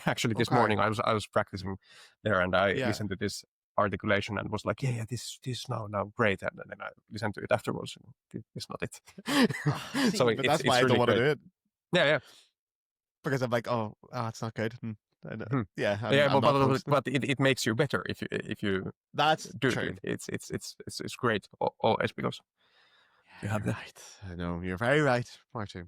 Speaker 3: Actually, this morning I was practicing there, and I listened to this articulation and was like, yeah, this now great, and then I listened to it afterwards. And it's not it.
Speaker 2: So but that's why I don't want to do it.
Speaker 3: Yeah.
Speaker 2: Because I'm like, oh, it's not good. Yeah,
Speaker 3: but it makes you better if you
Speaker 2: that's
Speaker 3: do
Speaker 2: true.
Speaker 3: It. It's great always, because you have
Speaker 2: right. I know you're very right, Arttu.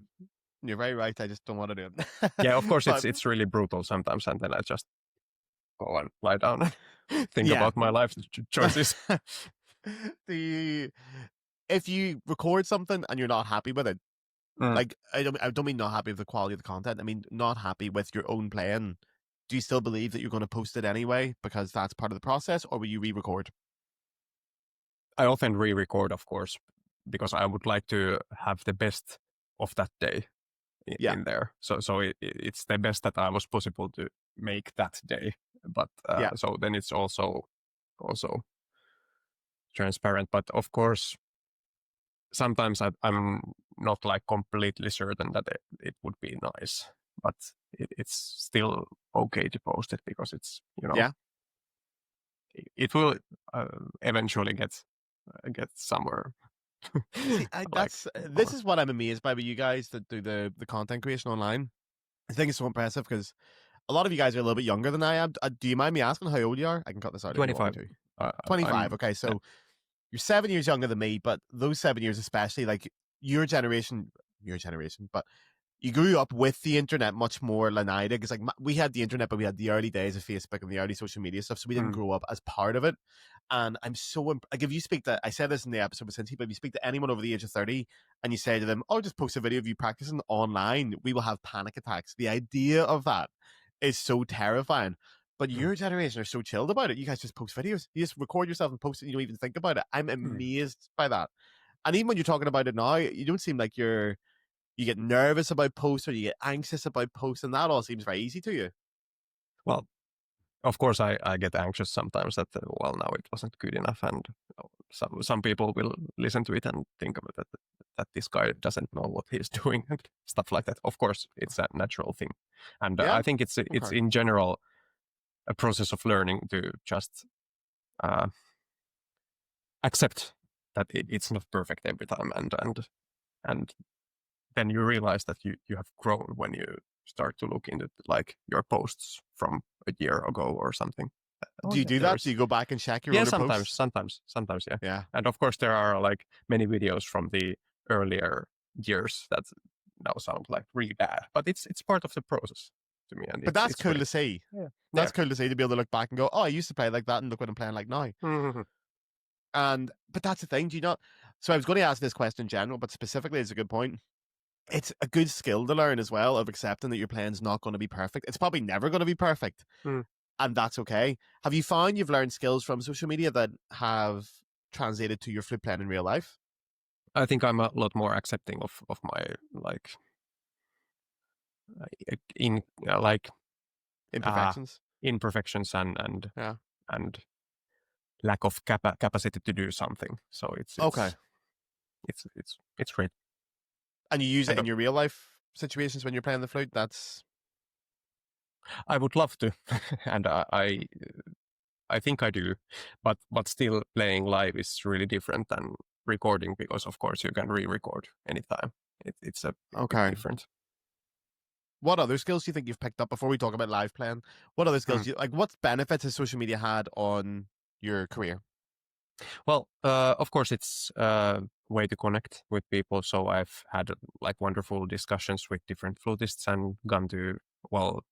Speaker 2: You're very right. I just don't want to do it.
Speaker 3: Yeah, of course, it's really brutal sometimes, and then I just go and lie down and think about my life choices.
Speaker 2: If you record something and you're not happy with it, like I don't mean not happy with the quality of the content. I mean not happy with your own playing. Do you still believe that you're going to post it anyway because that's part of the process, or will you re-record?
Speaker 3: I often re-record, of course, because I would like to have the best of that day in there. So it's the best that I was possible to make that day. But so then it's also transparent. But of course, sometimes I'm not like completely certain that it would be nice, but it's still okay to post it because it's,
Speaker 2: Yeah.
Speaker 3: it will eventually get somewhere.
Speaker 2: See,
Speaker 3: Like,
Speaker 2: this is what I'm amazed by with you guys that do the content creation online. I think it's so impressive because a lot of you guys are a little bit younger than I am. Do you mind me asking how old you are? I can cut this out if you want
Speaker 3: 25.
Speaker 2: me to. 25. Okay, so you're 7 years younger than me, but those 7 years especially, like your generation, but you grew up with the internet much more than I did. Because like we had the internet, but we had the early days of Facebook and the early social media stuff, so we didn't grow up as part of it. And I'm so like, if you speak to, I said this in the episode with Cincy, but if you speak to anyone over the age of 30 and you say to them, "Oh, just post a video of you practicing online," we will have panic attacks. The idea of that is so terrifying. But your generation are so chilled about it. You guys just post videos. You just record yourself and post it. And you don't even think about it. I'm amazed by that. And even when you're talking about it now, you don't seem like you get nervous about posts or you get anxious about posts, and that all seems very easy to you.
Speaker 3: Well, of course, I get anxious sometimes that now it wasn't good enough, and some people will listen to it and think of it that this guy doesn't know what he's doing and stuff like that. Of course, it's a natural thing, and I think it's in general a process of learning to just accept that it's not perfect every time, and then you realize that you have grown when you start to look into like your posts from a year ago or something.
Speaker 2: Do you do that? Do you go back and check your older posts?
Speaker 3: sometimes, yeah.
Speaker 2: Yeah.
Speaker 3: And of course, there are like many videos from the earlier years that now sound like really bad, but it's part of the process to me. And
Speaker 2: but that's cool to see.
Speaker 3: Yeah.
Speaker 2: That's cool to see, to be able to look back and go, "Oh, I used to play like that, and look what I'm playing like now." But that's the thing. Do you not? So I was going to ask this question in general, but specifically, it's a good point. It's a good skill to learn as well, of accepting that your playing's not going to be perfect. It's probably never going to be perfect, and that's okay. Have you found you've learned skills from social media that have translated to your flute playing in real life?
Speaker 3: I think I'm a lot more accepting of my like
Speaker 2: Imperfections.
Speaker 3: Imperfections and lack of capacity to do something. So it's
Speaker 2: okay.
Speaker 3: It's great.
Speaker 2: And you use it in your real life situations when you're playing the flute?
Speaker 3: I would love to, and I think I do, but still playing live is really different than recording, because of course you can re-record anytime. It's a bit different.
Speaker 2: What other skills do you think you've picked up before we talk about live playing? What other skills what benefits has social media had on your career?
Speaker 3: Well, of course, it's a way to connect with people. So I've had like wonderful discussions with different flutists and gone to, well,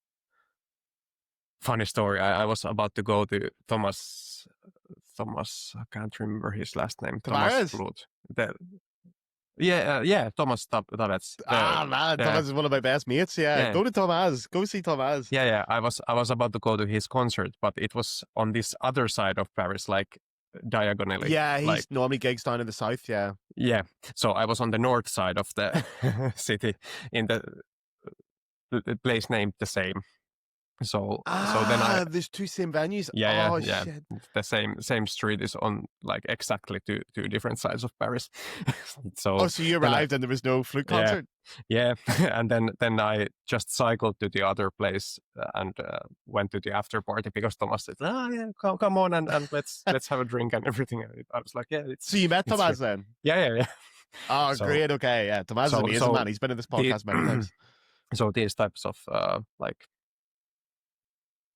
Speaker 3: funny story. I was about to go to Thomas, I can't remember his last name.
Speaker 2: Thomas
Speaker 3: Flute. Yeah, Thomas Tavets.
Speaker 2: Thomas is one of my best mates. Yeah. Go to Thomas. Go see Thomas.
Speaker 3: Yeah. I was about to go to his concert, but it was on this other side of Paris, like diagonally.
Speaker 2: Yeah, he's normally gigs down in the south. Yeah.
Speaker 3: So I was on the north side of the city, in the place named the same. So then
Speaker 2: there's two same venues.
Speaker 3: Yeah.
Speaker 2: Shit.
Speaker 3: The same street is on like exactly two different sides of Paris. So
Speaker 2: you arrived and there was no flute concert.
Speaker 3: Yeah, and then I just cycled to the other place and went to the after party, because Thomas said, come on and let's have a drink and everything. And I was like,
Speaker 2: So you met Thomas then?
Speaker 3: Yeah.
Speaker 2: Oh, great. Okay, yeah. Thomas is amazing, man. He's been in this podcast many times.
Speaker 3: So these types of like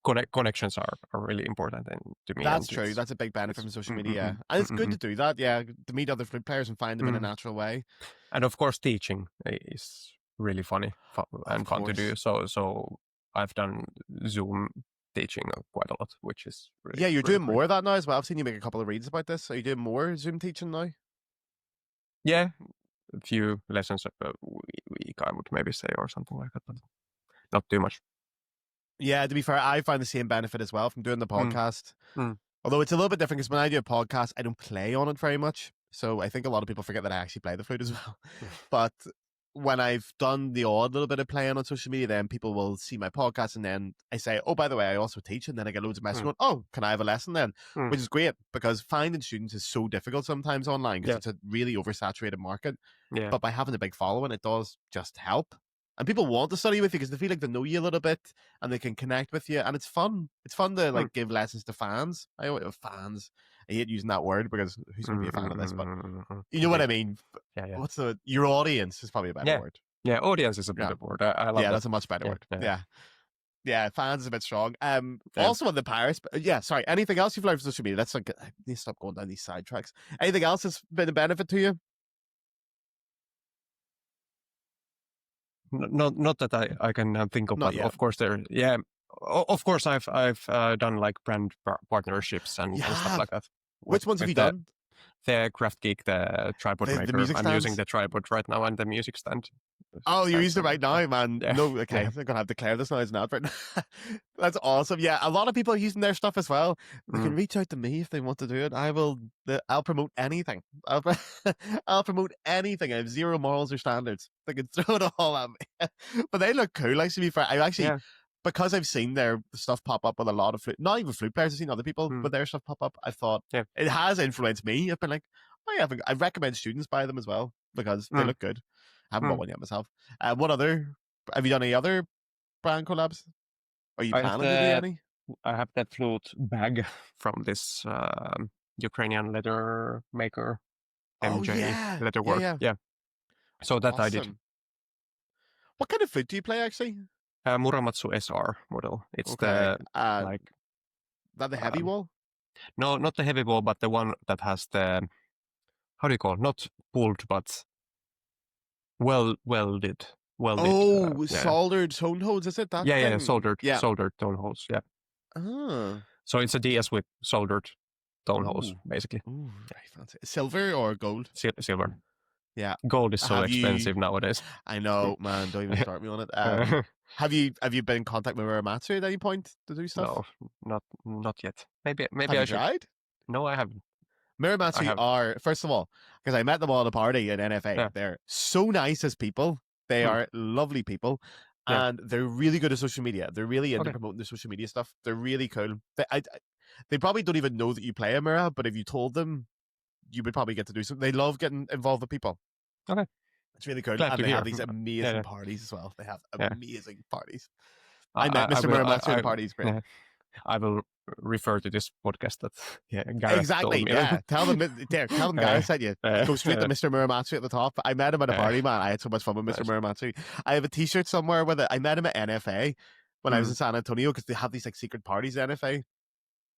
Speaker 3: connections are really important to me.
Speaker 2: That's true. That's a big benefit from social media. And it's good to do that, to meet other flute players and find them in a natural way.
Speaker 3: And of course, teaching is really funny and fun to do. So I've done Zoom teaching quite a lot, which is really,
Speaker 2: you're
Speaker 3: really
Speaker 2: doing more of that now as well. I've seen you make a couple of reads about this. Are you doing more Zoom teaching now?
Speaker 3: Yeah, a few lessons a week, I would maybe say, or something like that, but not too much.
Speaker 2: Yeah, to be fair, I find the same benefit as well from doing the podcast. Although it's a little bit different, because when I do a podcast, I don't play on it very much. So I think a lot of people forget that I actually play the flute as well. But when I've done the odd little bit of playing on social media, then people will see my podcast and then I say, oh, by the way, I also teach. And then I get loads of messages going, oh, can I have a lesson then? Which is great because finding students is so difficult sometimes online because it's a really oversaturated market.
Speaker 3: Yeah.
Speaker 2: But by having a big following, it does just help. And people want to study with you because they feel like they know you a little bit and they can connect with you. And it's fun. It's fun to like give lessons to fans. I always have fans. I hate using that word because who's going to be a fan of this? But you know what I mean?
Speaker 3: Yeah.
Speaker 2: What's your audience is probably a better word.
Speaker 3: Yeah, audience is a better word. I love that.
Speaker 2: Yeah, that's a much better word. Yeah, fans is a bit strong. Also on the Paris. Sorry. Anything else you've learned from social media? Let's I need to stop going down these sidetracks. Anything else that's been a benefit to you?
Speaker 3: Not that I can think of,
Speaker 2: Not
Speaker 3: but
Speaker 2: yet.
Speaker 3: of course of course I've done like brand partnerships and stuff like that.
Speaker 2: Which ones have you done?
Speaker 3: The Craft Geek, the tripod maker.
Speaker 2: The music
Speaker 3: I'm
Speaker 2: stands?
Speaker 3: using the tripod right now and the music stand.
Speaker 2: Oh, you're using it right now, man.
Speaker 3: Yeah.
Speaker 2: No, okay. I'm gonna have to declare this now as an advert. That's awesome. Yeah, a lot of people are using their stuff as well. They can reach out to me if they want to do it. I'll promote anything. I'll promote anything. I have zero morals or standards. They can throw it all at me. But they look cool. Like, to be fair, I actually because I've seen their stuff pop up with a lot of flute, not even flute players, I've seen other people with their stuff pop up. I thought it has influenced me. I've been like, I recommend students buy them as well because they look good. I haven't bought one yet myself. What other? Have you done any other brand collabs? Are you planning to do any?
Speaker 3: I have that flute bag from this Ukrainian leather maker, MJ Leatherwork. Yeah. So that I did.
Speaker 2: What kind of flute do you play actually?
Speaker 3: Muramatsu SR model. It's the like
Speaker 2: that the heavy wall?
Speaker 3: No, not the heavy wall, but the one that has the, how do you call it? Not pulled, but welded.
Speaker 2: Soldered tone holes, is it that?
Speaker 3: Yeah, soldered tone holes. Yeah.
Speaker 2: Oh.
Speaker 3: So it's a DS with soldered tone holes, basically.
Speaker 2: Ooh, very fancy. Silver or gold?
Speaker 3: Silver.
Speaker 2: Yeah.
Speaker 3: Gold is so expensive nowadays.
Speaker 2: I know, man. Don't even start me on it. Have you been in contact with Matsu at any point to do stuff?
Speaker 3: No, not yet. Maybe
Speaker 2: have
Speaker 3: I
Speaker 2: you
Speaker 3: should.
Speaker 2: Tried?
Speaker 3: No, I haven't.
Speaker 2: Muramatsu are, first of all, because I met them all at a party in NFA. They're so nice as people. They are lovely people. And they're really good at social media. They're really into promoting their social media stuff. They're really cool. They probably don't even know that you play a Mura, but if you told them, you would probably get to do something. They love getting involved with people.
Speaker 3: Okay.
Speaker 2: It's really cool. And they have these amazing parties as well. They have amazing parties. I met Mr. Muramatsu at parties. Great.
Speaker 3: I will refer to this podcast that Gareth
Speaker 2: exactly
Speaker 3: told me.
Speaker 2: Tell them Gareth sent you. Go straight to Mr. Muramatsu at the top. I met him at a party, man. I had so much fun with Mr. Muramatsu. I have a t-shirt somewhere with it. I met him at NFA when I was in San Antonio because they have these like secret parties at NFA.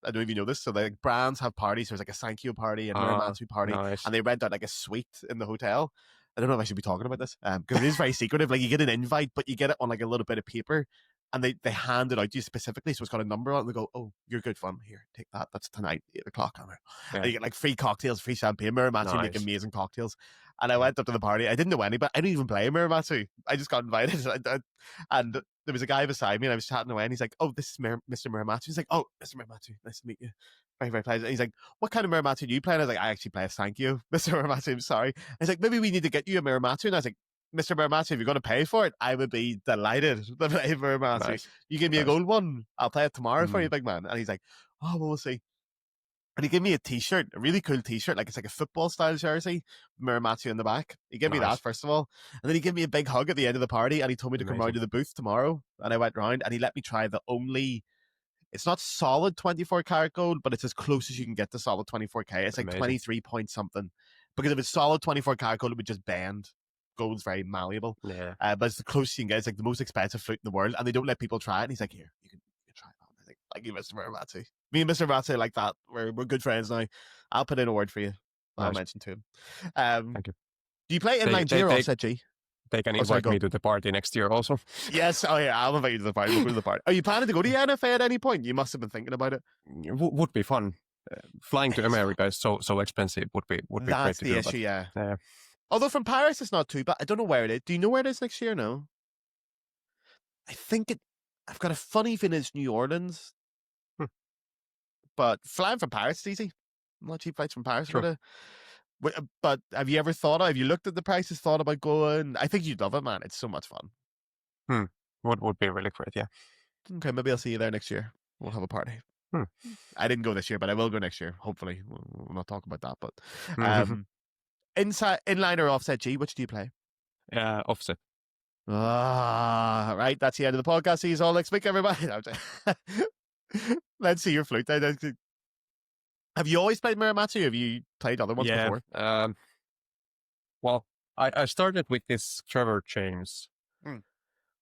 Speaker 2: I don't know if you know this. So like brands have parties. There's like a Sankyo party and Muramatsu party, and they rent out like a suite in the hotel. I don't know if I should be talking about this because it is very secretive. Like you get an invite, but you get it on like a little bit of paper. And they hand it out to you specifically, so it's got a number on it. And they go, "Oh, you're good fun. Here, take that. That's tonight, 8:00." And you get like free cocktails, free champagne. Muramatsu make amazing cocktails. And I went up to the party. I didn't know anybody. I didn't even play Muramatsu. I just got invited. And there was a guy beside me, and I was chatting away. And he's like, "Oh, this is Mr. Muramatsu." He's like, "Oh, Mr. Muramatsu, nice to meet you. Very, very pleasant." And he's like, "What kind of Muramatsu do you play?" And I was like, "I actually play a Sankyo, Mr. Muramatsu. I'm sorry." And he's like, "Maybe we need to get you a Muramatsu." And I was like, Mr. Muramatsu, if you're going to pay for it, I would be delighted to play Muramatsu. Nice. You give me a gold one, I'll play it tomorrow for you, big man. And he's like, "Oh, well, we'll see." And he gave me a t-shirt, a really cool t-shirt, like it's like a football style jersey, Muramatsu in the back. He gave me that first of all. And then he gave me a big hug at the end of the party and he told me to come round to the booth tomorrow. And I went round and he let me try the only, it's not solid 24 karat gold, but it's as close as you can get to solid 24K. It's like 23 point something. Because if it's solid 24 karat gold, it would just bend. Gold's very malleable.
Speaker 3: Yeah.
Speaker 2: But it's the closest you can get. It's like the most expensive flute in the world, and they don't let people try it. And he's like, "Here, you can try it." I think, "Thank you, Mr. Muramatsu." Me and Mr. Muramatsu like that. We're good friends now. I'll put in a word for you. I'll mention to him.
Speaker 3: Thank you.
Speaker 2: Do you play Inline G or Offset G?
Speaker 3: They can invite me to the party next year also.
Speaker 2: Yes. Oh yeah, I'll invite you to the party. We'll go to the party. Are you planning to go to the NFA at any point? You must have been thinking about it.
Speaker 3: Would be fun. Flying to America is so expensive. Would be
Speaker 2: That's
Speaker 3: great to
Speaker 2: the issue.
Speaker 3: Yeah.
Speaker 2: Although from Paris it's not too bad. I don't know where it is. Do you know where it is next year? No. I think I've got a funny feeling it's New Orleans. But flying from Paris is easy. Not cheap flights from Paris.
Speaker 3: Sure.
Speaker 2: But have you looked at the prices, thought about going? I think you'd love it, man. It's so much fun.
Speaker 3: Would be really great. Yeah.
Speaker 2: Okay, maybe I'll see you there next year. We'll have a party. I didn't go this year, but I will go next year. Hopefully, we'll not talk about that. But inline or offset G, which do you play?
Speaker 3: Offset.
Speaker 2: Right. That's the end of the podcast. See you all next week, everybody. Let's see your flute. Have you always played Muramatsu? Have you played other ones before?
Speaker 3: Well, I started with this Trevor James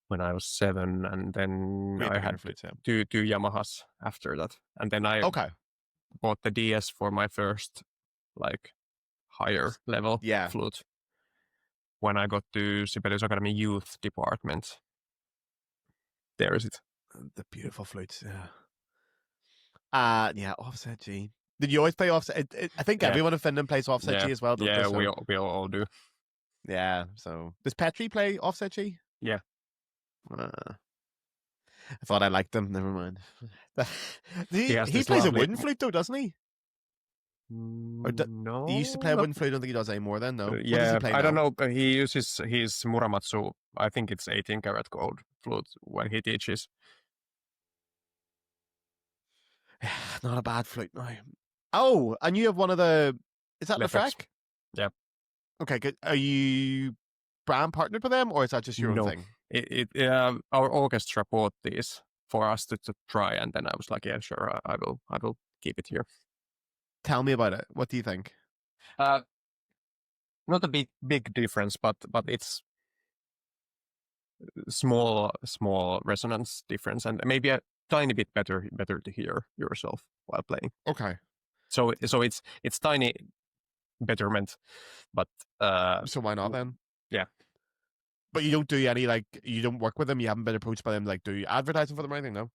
Speaker 3: when I was 7, and then
Speaker 2: Great
Speaker 3: I
Speaker 2: beginner
Speaker 3: had
Speaker 2: flutes, yeah.
Speaker 3: two Yamahas after that, and then I bought the DS for my first like higher level flute when I got to Sibelius Academy Youth Department. There is it.
Speaker 2: The beautiful flutes, yeah. Offset G. Did you always play offset? I think everyone in Finland plays offset G as well, don't they?
Speaker 3: Yeah, we all do.
Speaker 2: Yeah, so does Petri play offset G?
Speaker 3: Yeah.
Speaker 2: I thought I liked him. Never mind. he plays
Speaker 3: lovely...
Speaker 2: a wooden flute though, doesn't he?
Speaker 3: No.
Speaker 2: He used to play a wooden flute. I don't think he does anymore then, no?
Speaker 3: Yeah,
Speaker 2: what does he play
Speaker 3: I
Speaker 2: now?
Speaker 3: don't know. But he uses his Muramatsu, I think it's 18 karat gold flute when he teaches.
Speaker 2: Not a bad flute now. Oh, and you have one of the... Is that Lefrak?
Speaker 3: Yeah.
Speaker 2: Okay, good. Are you brand partnered with them, or is that just your own thing?
Speaker 3: Our orchestra bought these for us to try, and then I was like, yeah, sure, I will keep it here.
Speaker 2: Tell me about it. What do you think?
Speaker 3: Not a big difference, but it's small resonance difference, and maybe a tiny bit better to hear yourself while playing.
Speaker 2: Okay.
Speaker 3: So it's tiny betterment, but
Speaker 2: so why not then?
Speaker 3: Yeah.
Speaker 2: But you don't do any you don't work with them. You haven't been approached by them do you advertising for them or anything? No.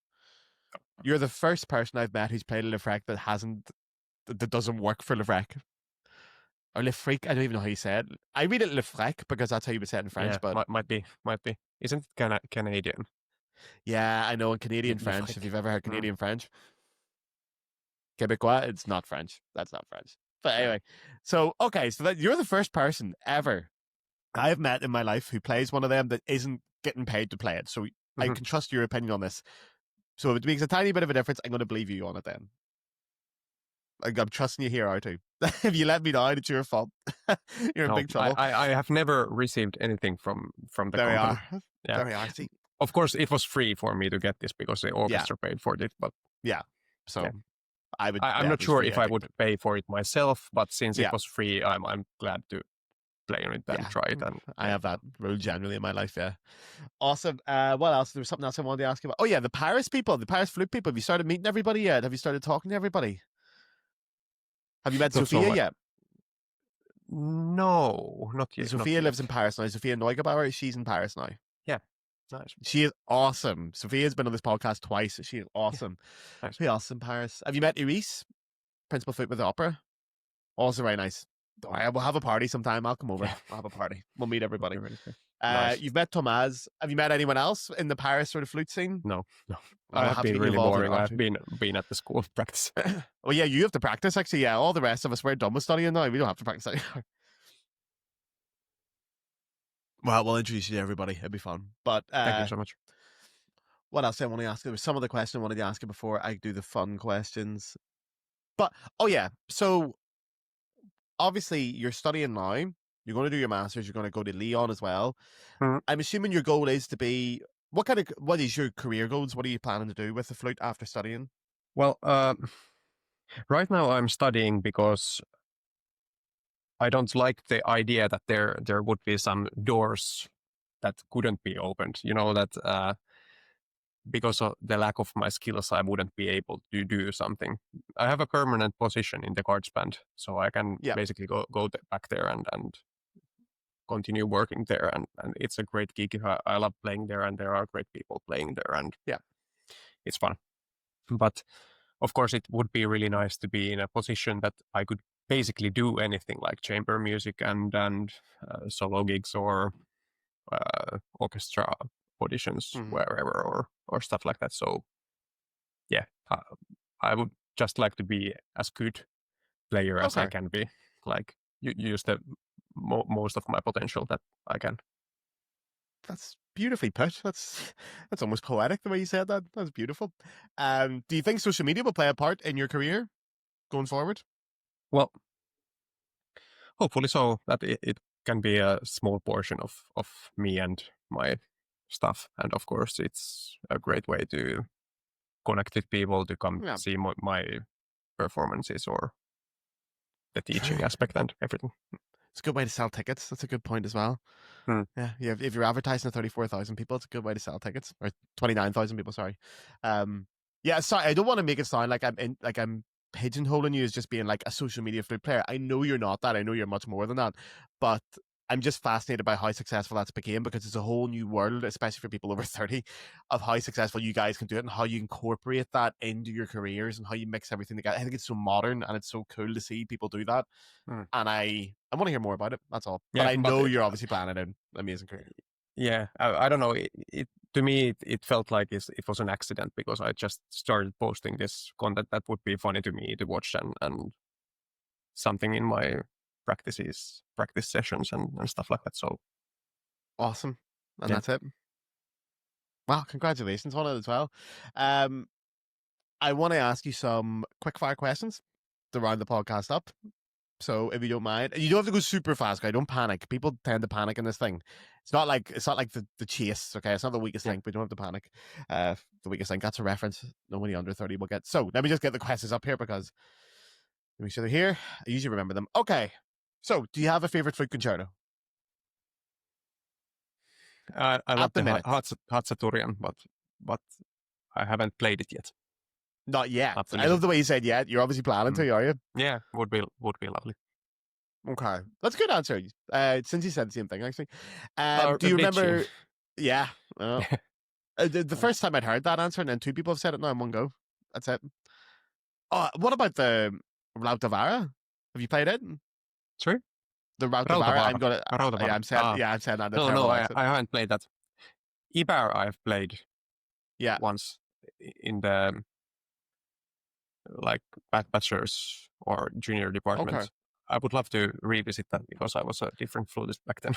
Speaker 2: You're the first person I've met who's played a Lefrak that doesn't work for Lefrak. Or Lefrak, I don't even know how you say it. I read it Lefrak because that's how you would say it in French. But
Speaker 3: might be. Isn't it Canadian?
Speaker 2: Yeah, I know in Canadian French. If you've ever heard Canadian French, Quebecois, it's not French. That's not French. But anyway, so you're the first person ever I have met in my life who plays one of them that isn't getting paid to play it. So I can trust your opinion on this. So if it makes a tiny bit of a difference, I'm going to believe you on it then. I'm trusting you here, Arttu. If you let me down, it's your fault. You're in big trouble.
Speaker 3: I have never received anything from the
Speaker 2: there
Speaker 3: company.
Speaker 2: There we are. See.
Speaker 3: Of course, it was free for me to get this because the orchestra paid for it. But
Speaker 2: so I'm
Speaker 3: not sure if I would pay for it myself, but since it was free, I'm glad to play on it and try it. And
Speaker 2: I have that rule generally in my life. Yeah, awesome. What else? There was something else I wanted to ask you about. Oh yeah, the Paris people, the Paris flute people. Have you started meeting everybody yet? Have you started talking to everybody? Have you met Sophia yet?
Speaker 3: No, not yet.
Speaker 2: Sophia lives in Paris now. Sophia Neugebauer, she's in Paris now.
Speaker 3: Yeah, nice.
Speaker 2: She is awesome. Sophia's been on this podcast twice. She is awesome.
Speaker 3: Yeah. Nice.
Speaker 2: Who else in Paris? Have you met Iris, principal flute with the opera? Also very nice. We'll have a party sometime. I'll come over.
Speaker 3: Yeah.
Speaker 2: We'll have a party. We'll meet everybody.
Speaker 3: Nice.
Speaker 2: You've met Tomaz. Have you met anyone else in the Paris sort of flute scene?
Speaker 3: No. I have been really boring. I've been at the school practice.
Speaker 2: Well, yeah, you have to practice actually. Yeah, all the rest of us, we're done with studying now. We don't have to practice anymore. Well, we'll introduce you to everybody. It'll be fun. But
Speaker 3: thank you so much.
Speaker 2: What else I want to ask? There was some other question I wanted to ask you before I do the fun questions. But so obviously you're studying now. You're going to do your master's. You're going to go to Lyon as well.
Speaker 3: Mm-hmm.
Speaker 2: I'm assuming your goal is to be what is your career goals? What are you planning to do with the flute after studying?
Speaker 3: Well, right now I'm studying because I don't like the idea that there would be some doors that couldn't be opened. You know, that because of the lack of my skills, I wouldn't be able to do something. I have a permanent position in the Guards band, so I can basically go back there and continue working there. And it's a great gig. I love playing there, and there are great people playing there, and it's fun. But of course, it would be really nice to be in a position that I could basically do anything like chamber music and solo gigs or orchestra auditions wherever or stuff like that. So yeah, I would just like to be as good player as I can be. Like use the most of my potential that I can.
Speaker 2: That's beautifully put. That's almost poetic the way you said that. That's beautiful. Do you think social media will play a part in your career going forward?
Speaker 3: Well, hopefully so that it can be a small portion of me and my stuff. And of course, it's a great way to connect with people to come
Speaker 2: Yeah.
Speaker 3: see my performances or the teaching aspect and everything.
Speaker 2: It's a good way to sell tickets. That's a good point as well. Yeah, if you're advertising to 34,000 people, it's a good way to sell tickets. Or 29,000 people, sorry. Yeah, sorry, I don't want to make it sound like I'm pigeonholing you as just being like a social media flute player. I know you're not that. I know you're much more than that. But I'm just fascinated by how successful that's became, because it's a whole new world, especially for people over 30, of how successful you guys can do it and how you incorporate that into your careers and how you mix everything together. I think it's so modern and it's so cool to see people do that. And I want to hear more about it. That's all.
Speaker 3: Yeah,
Speaker 2: but I know you're obviously planning an amazing career.
Speaker 3: Yeah, I don't know. It to me it felt like it was an accident, because I just started posting this content that would be funny to me to watch and something in my practice sessions and stuff like that. So
Speaker 2: awesome. And
Speaker 3: yeah.
Speaker 2: That's it. Wow, congratulations on it as well. I want to ask you some quick fire questions to round the podcast up. So if you don't mind, you don't have to go super fast, okay? Don't panic. People tend to panic in this thing. It's not like the chase, okay? It's not the weakest link, but you don't have to panic. The weakest link, that's a reference nobody under 30 will get. So let me just get the questions up here, because let me see they're here. I usually remember them. Okay. So do you have a favorite flute concerto?
Speaker 3: I love
Speaker 2: the
Speaker 3: the
Speaker 2: minute.
Speaker 3: Hatsaturian, but I haven't played it yet.
Speaker 2: Not yet.
Speaker 3: Not
Speaker 2: I love the way you said yet. You're obviously planning to, are you?
Speaker 3: Yeah, would be lovely.
Speaker 2: Okay, that's a good answer. Since you said the same thing, actually. Do you remember? Yeah. The first time I'd heard that answer, and then two people have said it now in one go. That's it. Oh, what about the Rautavaara? Have you played it?
Speaker 3: Sorry?
Speaker 2: The Rautavaara. I'm gonna.
Speaker 3: Rautavaara.
Speaker 2: I'm saying. Yeah, I'm saying that.
Speaker 3: No, I haven't played that. Ibar I've played.
Speaker 2: Yeah.
Speaker 3: Once in the like bachelor's or junior department.
Speaker 2: Okay.
Speaker 3: I would love to revisit that, because I was a different flutist back then.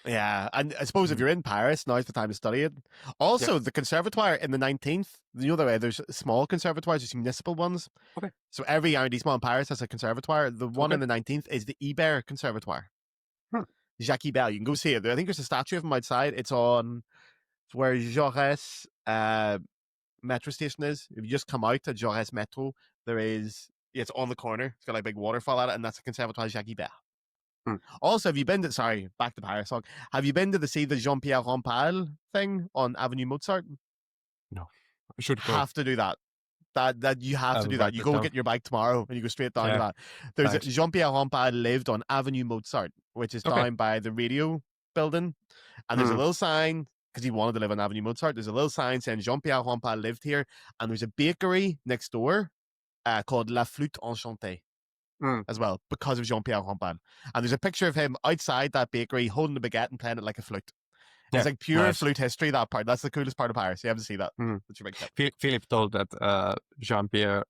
Speaker 2: Yeah, and I suppose if you're in Paris, now's the time to study it. Also, the conservatoire in the 19th, you know the way there's small conservatoires, there's municipal ones.
Speaker 3: Okay.
Speaker 2: So every arrondissement in Paris has a conservatoire. The one in the 19th is the Ibert Conservatoire. Jacques Ibert. You can go see it. I think there's a statue of him outside. It's where Jaurès metro station is. If you just come out at Jaurès Metro, there is, it's on the corner. It's got like a big waterfall at it, and that's a Conservatoire Jacques Ibert. Also, have you been to, back to Paris, have you been to see the Jean-Pierre Rampal thing on Avenue Mozart?
Speaker 3: No. I should go.
Speaker 2: Have to do that. That you have to do that. You go get your bike tomorrow and you go straight down to that. There's Jean-Pierre Rampal lived on Avenue Mozart, which is down by the radio building. And there's a little sign, because he wanted to live on Avenue Mozart. There's a little sign saying Jean-Pierre Rampal lived here. And there's a bakery next door called La Flute Enchantée as well, because of Jean-Pierre Rampal. And there's a picture of him outside that bakery holding a baguette and playing it like a flute. It's like pure flute history, that part. That's the coolest part of Paris. You have to see that. That's your big tip.
Speaker 3: Philip told that Jean-Pierre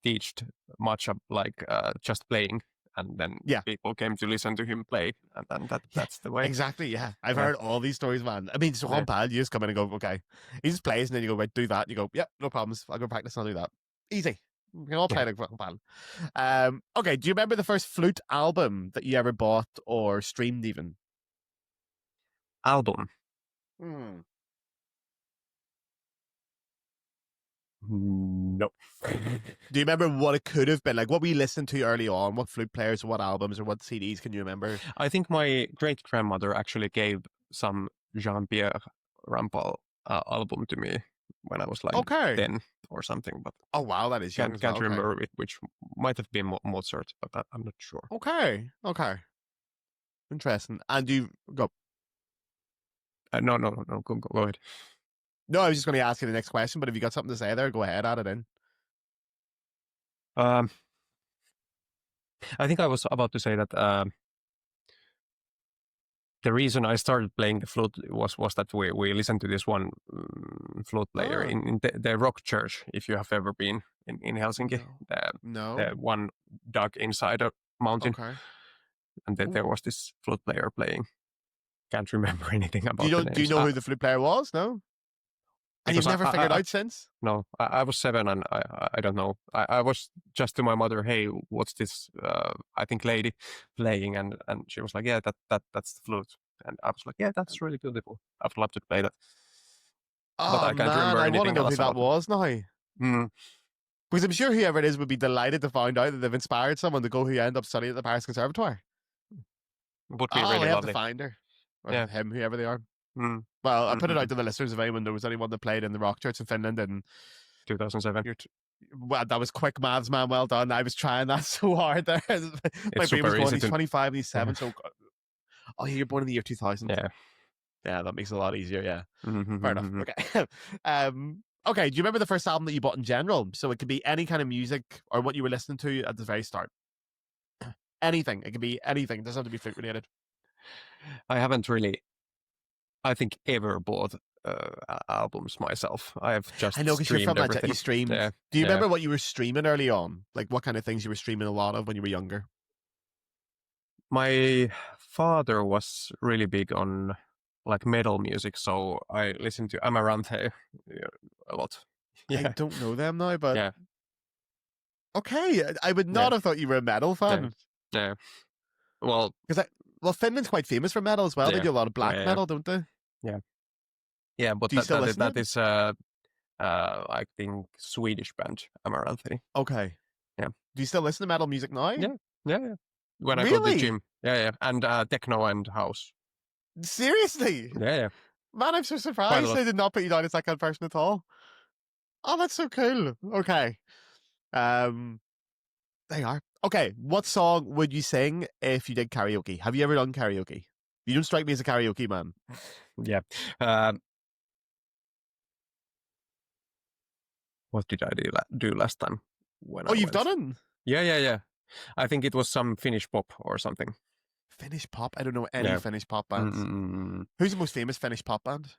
Speaker 3: teached much of like just playing, and then people came to listen to him play, and that's the way.
Speaker 2: Exactly, yeah. I've heard all these stories, man. I mean, so Rampal, you just come in and go, okay. He just plays, and then you go, right, do that. You go, yep, no problems. I'll go practice and I'll do that. Easy. We can all play like Rampal. Okay, do you remember the first flute album that you ever bought or streamed even?
Speaker 3: Album? No.
Speaker 2: Do you remember what it could have been? Like what we listened to early on, what flute players, what albums, or what CDs can you remember?
Speaker 3: I think my great-grandmother actually gave some Jean-Pierre Rampal album to me when I was like 10 or something. But
Speaker 2: oh wow, that is young.
Speaker 3: Can't remember which might have been Mozart, but I'm not sure.
Speaker 2: Okay. Interesting. And do you go?
Speaker 3: No. Go ahead.
Speaker 2: No, I was just going to ask you the next question, but if you got something to say there, go ahead, add it in.
Speaker 3: I think I was about to say that the reason I started playing the flute was that we listened to this one flute player in the rock church. If you have ever been in Helsinki, the one dug inside a mountain. and then there was this flute player playing. Can't remember anything about the names.
Speaker 2: Do you know who the flute player was? No? And you've never figured out since?
Speaker 3: No, I was 7 and I don't know. I was just to my mother, hey, what's this, I think lady playing? And she was like, yeah, that's the flute. And I was like, yeah, that's really beautiful. I'd love to play that.
Speaker 2: Oh,
Speaker 3: but I can't
Speaker 2: man,
Speaker 3: remember
Speaker 2: I want to
Speaker 3: anything
Speaker 2: know who
Speaker 3: else
Speaker 2: that
Speaker 3: about
Speaker 2: was now.
Speaker 3: Mm,
Speaker 2: Because I'm sure whoever it is would be delighted to find out that they've inspired someone to go who end up studying at the Paris Conservatoire.
Speaker 3: would be
Speaker 2: Oh,
Speaker 3: really
Speaker 2: I have
Speaker 3: lovely.
Speaker 2: to find her. Or
Speaker 3: Yeah.
Speaker 2: him, whoever they are.
Speaker 3: Mm,
Speaker 2: Well, I put it out to the listeners if anyone knows anyone that played in the rock church in Finland in
Speaker 3: 2007.
Speaker 2: Well, that was quick maths, man. Well done. I was trying that so hard there. My brain was going, he's 25 and he's 7, so... Oh, you're born in the year 2000.
Speaker 3: Yeah.
Speaker 2: Yeah, that makes it a lot easier, yeah.
Speaker 3: Mm-hmm,
Speaker 2: Fair enough. Okay. Okay, do you remember the first album that you bought in general? So it could be any kind of music or what you were listening to at the very start. Anything. It could be anything. It doesn't have to be flute related.
Speaker 3: I haven't really, I think, ever bought albums myself. I've just
Speaker 2: I know, because you're from that
Speaker 3: everything.
Speaker 2: you streamed.
Speaker 3: Yeah.
Speaker 2: Do you remember what you were streaming early on? Like what kind of things you were streaming a lot of when you were younger?
Speaker 3: My father was really big on like metal music, so I listened to Amaranthe a lot.
Speaker 2: I
Speaker 3: Yeah.
Speaker 2: don't know them now, but...
Speaker 3: Yeah.
Speaker 2: Okay, I would not have thought you were a metal fan.
Speaker 3: Yeah. Well,
Speaker 2: Well, Finland's quite famous for metal as well. They
Speaker 3: Yeah.
Speaker 2: do a lot of black
Speaker 3: Yeah.
Speaker 2: metal, don't they?
Speaker 3: yeah, but
Speaker 2: Do you still listen to
Speaker 3: that is I think Swedish band Amaranthe.
Speaker 2: Okay.
Speaker 3: Yeah.
Speaker 2: Do you still listen to metal music now?
Speaker 3: Yeah. When I go to
Speaker 2: Really?
Speaker 3: the gym. Yeah. And techno and house.
Speaker 2: Seriously?
Speaker 3: Yeah.
Speaker 2: Man, I'm so
Speaker 3: Quite a
Speaker 2: surprised
Speaker 3: lot.
Speaker 2: they did not put you down as that kind of person at all. Oh, that's so cool. Okay. There you are. Okay, what song would you sing if you did karaoke? Have you ever done karaoke? You don't strike me as a karaoke man.
Speaker 3: Yeah. What did I do last time? When
Speaker 2: Oh,
Speaker 3: I
Speaker 2: you've
Speaker 3: went?
Speaker 2: done it?
Speaker 3: Yeah. I think it was some Finnish pop or something.
Speaker 2: Finnish pop? I don't know any
Speaker 3: Yeah.
Speaker 2: Finnish pop bands.
Speaker 3: Mm-mm.
Speaker 2: Who's the most famous Finnish pop band?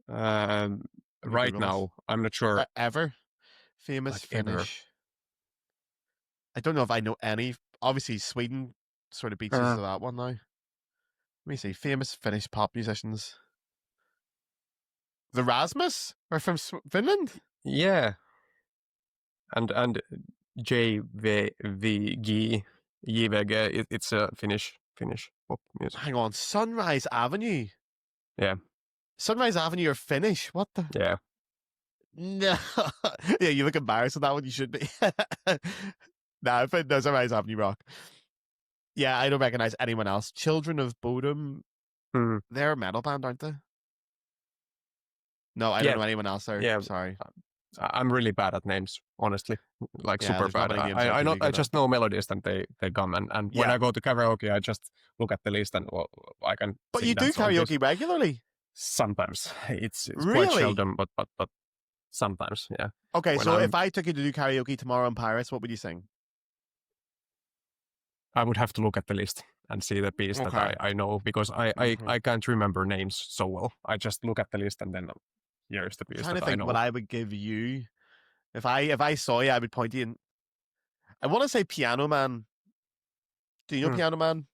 Speaker 2: Let me
Speaker 3: Right
Speaker 2: Google
Speaker 3: now, I'm not sure.
Speaker 2: Ever? Famous
Speaker 3: Like ever.
Speaker 2: Finnish. I don't know if I know any. Obviously, Sweden sort of beats us to that one now. Let me see. Famous Finnish pop musicians. The Rasmus are from Finland?
Speaker 3: Yeah. And JVG, it's a Finnish pop music.
Speaker 2: Hang on. Sunrise Avenue.
Speaker 3: Yeah.
Speaker 2: Sunrise Avenue are Finnish. What the?
Speaker 3: Yeah.
Speaker 2: No. Yeah, you look embarrassed on that one. You should be. No, Sunrise Avenue rock. Yeah, I don't recognize anyone else. Children of Bodom.
Speaker 3: Hmm.
Speaker 2: They're a metal band, aren't they? No, I don't know anyone else there.
Speaker 3: Yeah.
Speaker 2: Sorry.
Speaker 3: I'm really bad at names, honestly. Like
Speaker 2: Yeah,
Speaker 3: super
Speaker 2: there's not
Speaker 3: bad.
Speaker 2: many names
Speaker 3: I just know melodies and they come. And when I go to karaoke, I just look at the list and I can.
Speaker 2: But
Speaker 3: sing
Speaker 2: you do
Speaker 3: that song.
Speaker 2: karaoke regularly?
Speaker 3: Sometimes it's
Speaker 2: Really?
Speaker 3: quite seldom, but sometimes, yeah.
Speaker 2: Okay,
Speaker 3: When
Speaker 2: so
Speaker 3: I'm-
Speaker 2: if I took you to do karaoke tomorrow in Paris, what would you sing?
Speaker 3: I would have to look at the list and see the piece
Speaker 2: Okay.
Speaker 3: that I know because I can't remember names so well. I just look at the list and then here's the
Speaker 2: I'm
Speaker 3: piece
Speaker 2: trying to
Speaker 3: that I
Speaker 2: think
Speaker 3: know.
Speaker 2: what I would give you. If I saw you, I would point you in. I want to say Piano Man. Do you know Piano Man?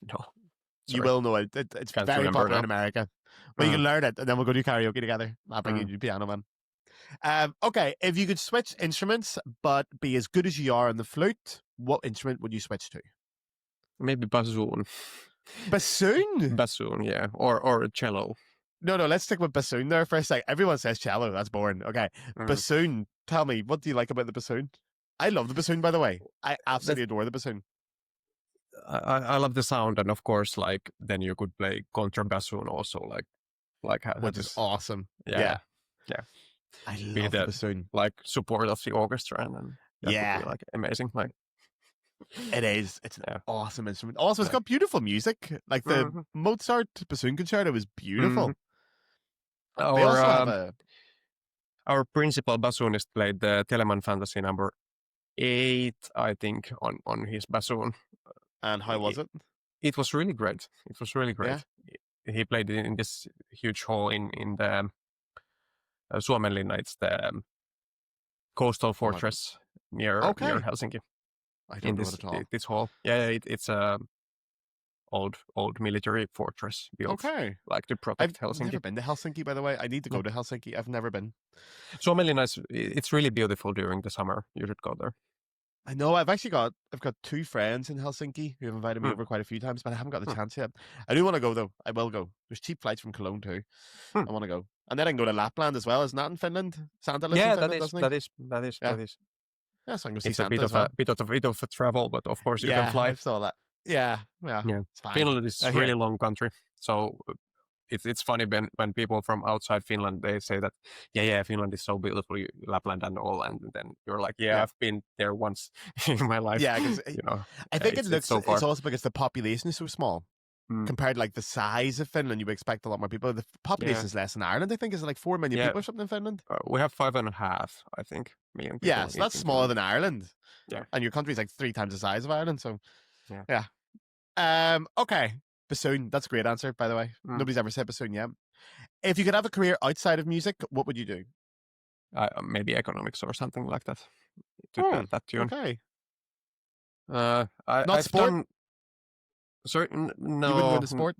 Speaker 3: No.
Speaker 2: You
Speaker 3: Sorry.
Speaker 2: will know it. It's
Speaker 3: Can't
Speaker 2: very
Speaker 3: remember
Speaker 2: popular in
Speaker 3: now.
Speaker 2: America. Well, you can learn it, and then we'll go do karaoke together. I'll bring you to Piano Man. Okay, if you could switch instruments but be as good as you are on the flute, what instrument would you switch to?
Speaker 3: Maybe bassoon.
Speaker 2: Bassoon?
Speaker 3: Bassoon, yeah. Or a cello.
Speaker 2: No, let's stick with bassoon there for a sec. Everyone says cello. That's boring. Okay. Bassoon. Tell me, what do you like about the bassoon? I love the bassoon, by the way. I absolutely adore the bassoon.
Speaker 3: I love the sound, and of course, like then you could play contrabassoon also, like how
Speaker 2: Which is awesome.
Speaker 3: Yeah.
Speaker 2: I
Speaker 3: Be
Speaker 2: love the
Speaker 3: the-
Speaker 2: bassoon.
Speaker 3: Like support of the orchestra, and then that
Speaker 2: Yeah.
Speaker 3: would be, like amazing. Like
Speaker 2: It is. It's an
Speaker 3: Yeah.
Speaker 2: awesome instrument. Also, it's got beautiful music. Like the Mozart bassoon concerto was beautiful. They also have
Speaker 3: our principal bassoonist played the Telemann Fantasy number 8, I think, on his bassoon.
Speaker 2: And how was it?
Speaker 3: It was really great. It was really great. He played it in this huge hall in the Suomenlinna. It's the coastal fortress near Helsinki.
Speaker 2: I
Speaker 3: in
Speaker 2: don't know it at all.
Speaker 3: this hall. Yeah, it's a old military fortress built
Speaker 2: Okay.
Speaker 3: like to
Speaker 2: I've
Speaker 3: protect Helsinki.
Speaker 2: never been to Helsinki, by the way. I need to go to Helsinki. I've never been.
Speaker 3: So many nice. It's really beautiful during the summer. You should go there.
Speaker 2: I know I've got 2 friends in Helsinki who have invited me
Speaker 3: Hmm.
Speaker 2: over quite a few times, but I haven't got the
Speaker 3: Hmm.
Speaker 2: chance yet. I do want to go though. I will go. There's cheap flights from Cologne too.
Speaker 3: Hmm.
Speaker 2: I want to go, and then I can go to Lapland as well. Isn't that in Finland? Santa lives
Speaker 3: Yeah,
Speaker 2: in Finland, doesn't he?
Speaker 3: that is.
Speaker 2: Yeah, so I can go see
Speaker 3: It's a
Speaker 2: Santa as well.
Speaker 3: bit of a travel, but of course you can
Speaker 2: Yeah,
Speaker 3: fly.
Speaker 2: I saw that. Yeah,
Speaker 3: Yeah,
Speaker 2: it's fine.
Speaker 3: Finland is
Speaker 2: I
Speaker 3: a
Speaker 2: hear.
Speaker 3: really long country, so it's funny when people from outside Finland they say that Finland is so beautiful, Lapland and all, and then you're like
Speaker 2: Yeah.
Speaker 3: I've been there once in my life.
Speaker 2: Yeah, because I think
Speaker 3: it's so far.
Speaker 2: it's also because the population is so small.
Speaker 3: Mm.
Speaker 2: Compared to like the size of Finland, you would expect a lot more people. The population is less than Ireland. I think is it like 4 million people or something in Finland.
Speaker 3: We have 5.5, I think, million people.
Speaker 2: Yeah, so that's smaller than Ireland.
Speaker 3: Yeah,
Speaker 2: and your country's like 3 times the size of Ireland. So
Speaker 3: yeah.
Speaker 2: Okay, bassoon. That's a great answer, by the way. Nobody's ever said bassoon yet. If you could have a career outside of music, what would you do?
Speaker 3: Maybe economics or something like that. To that tune.
Speaker 2: Okay.
Speaker 3: Not
Speaker 2: I've sport.
Speaker 3: Done certain. No,
Speaker 2: you wouldn't go into sport.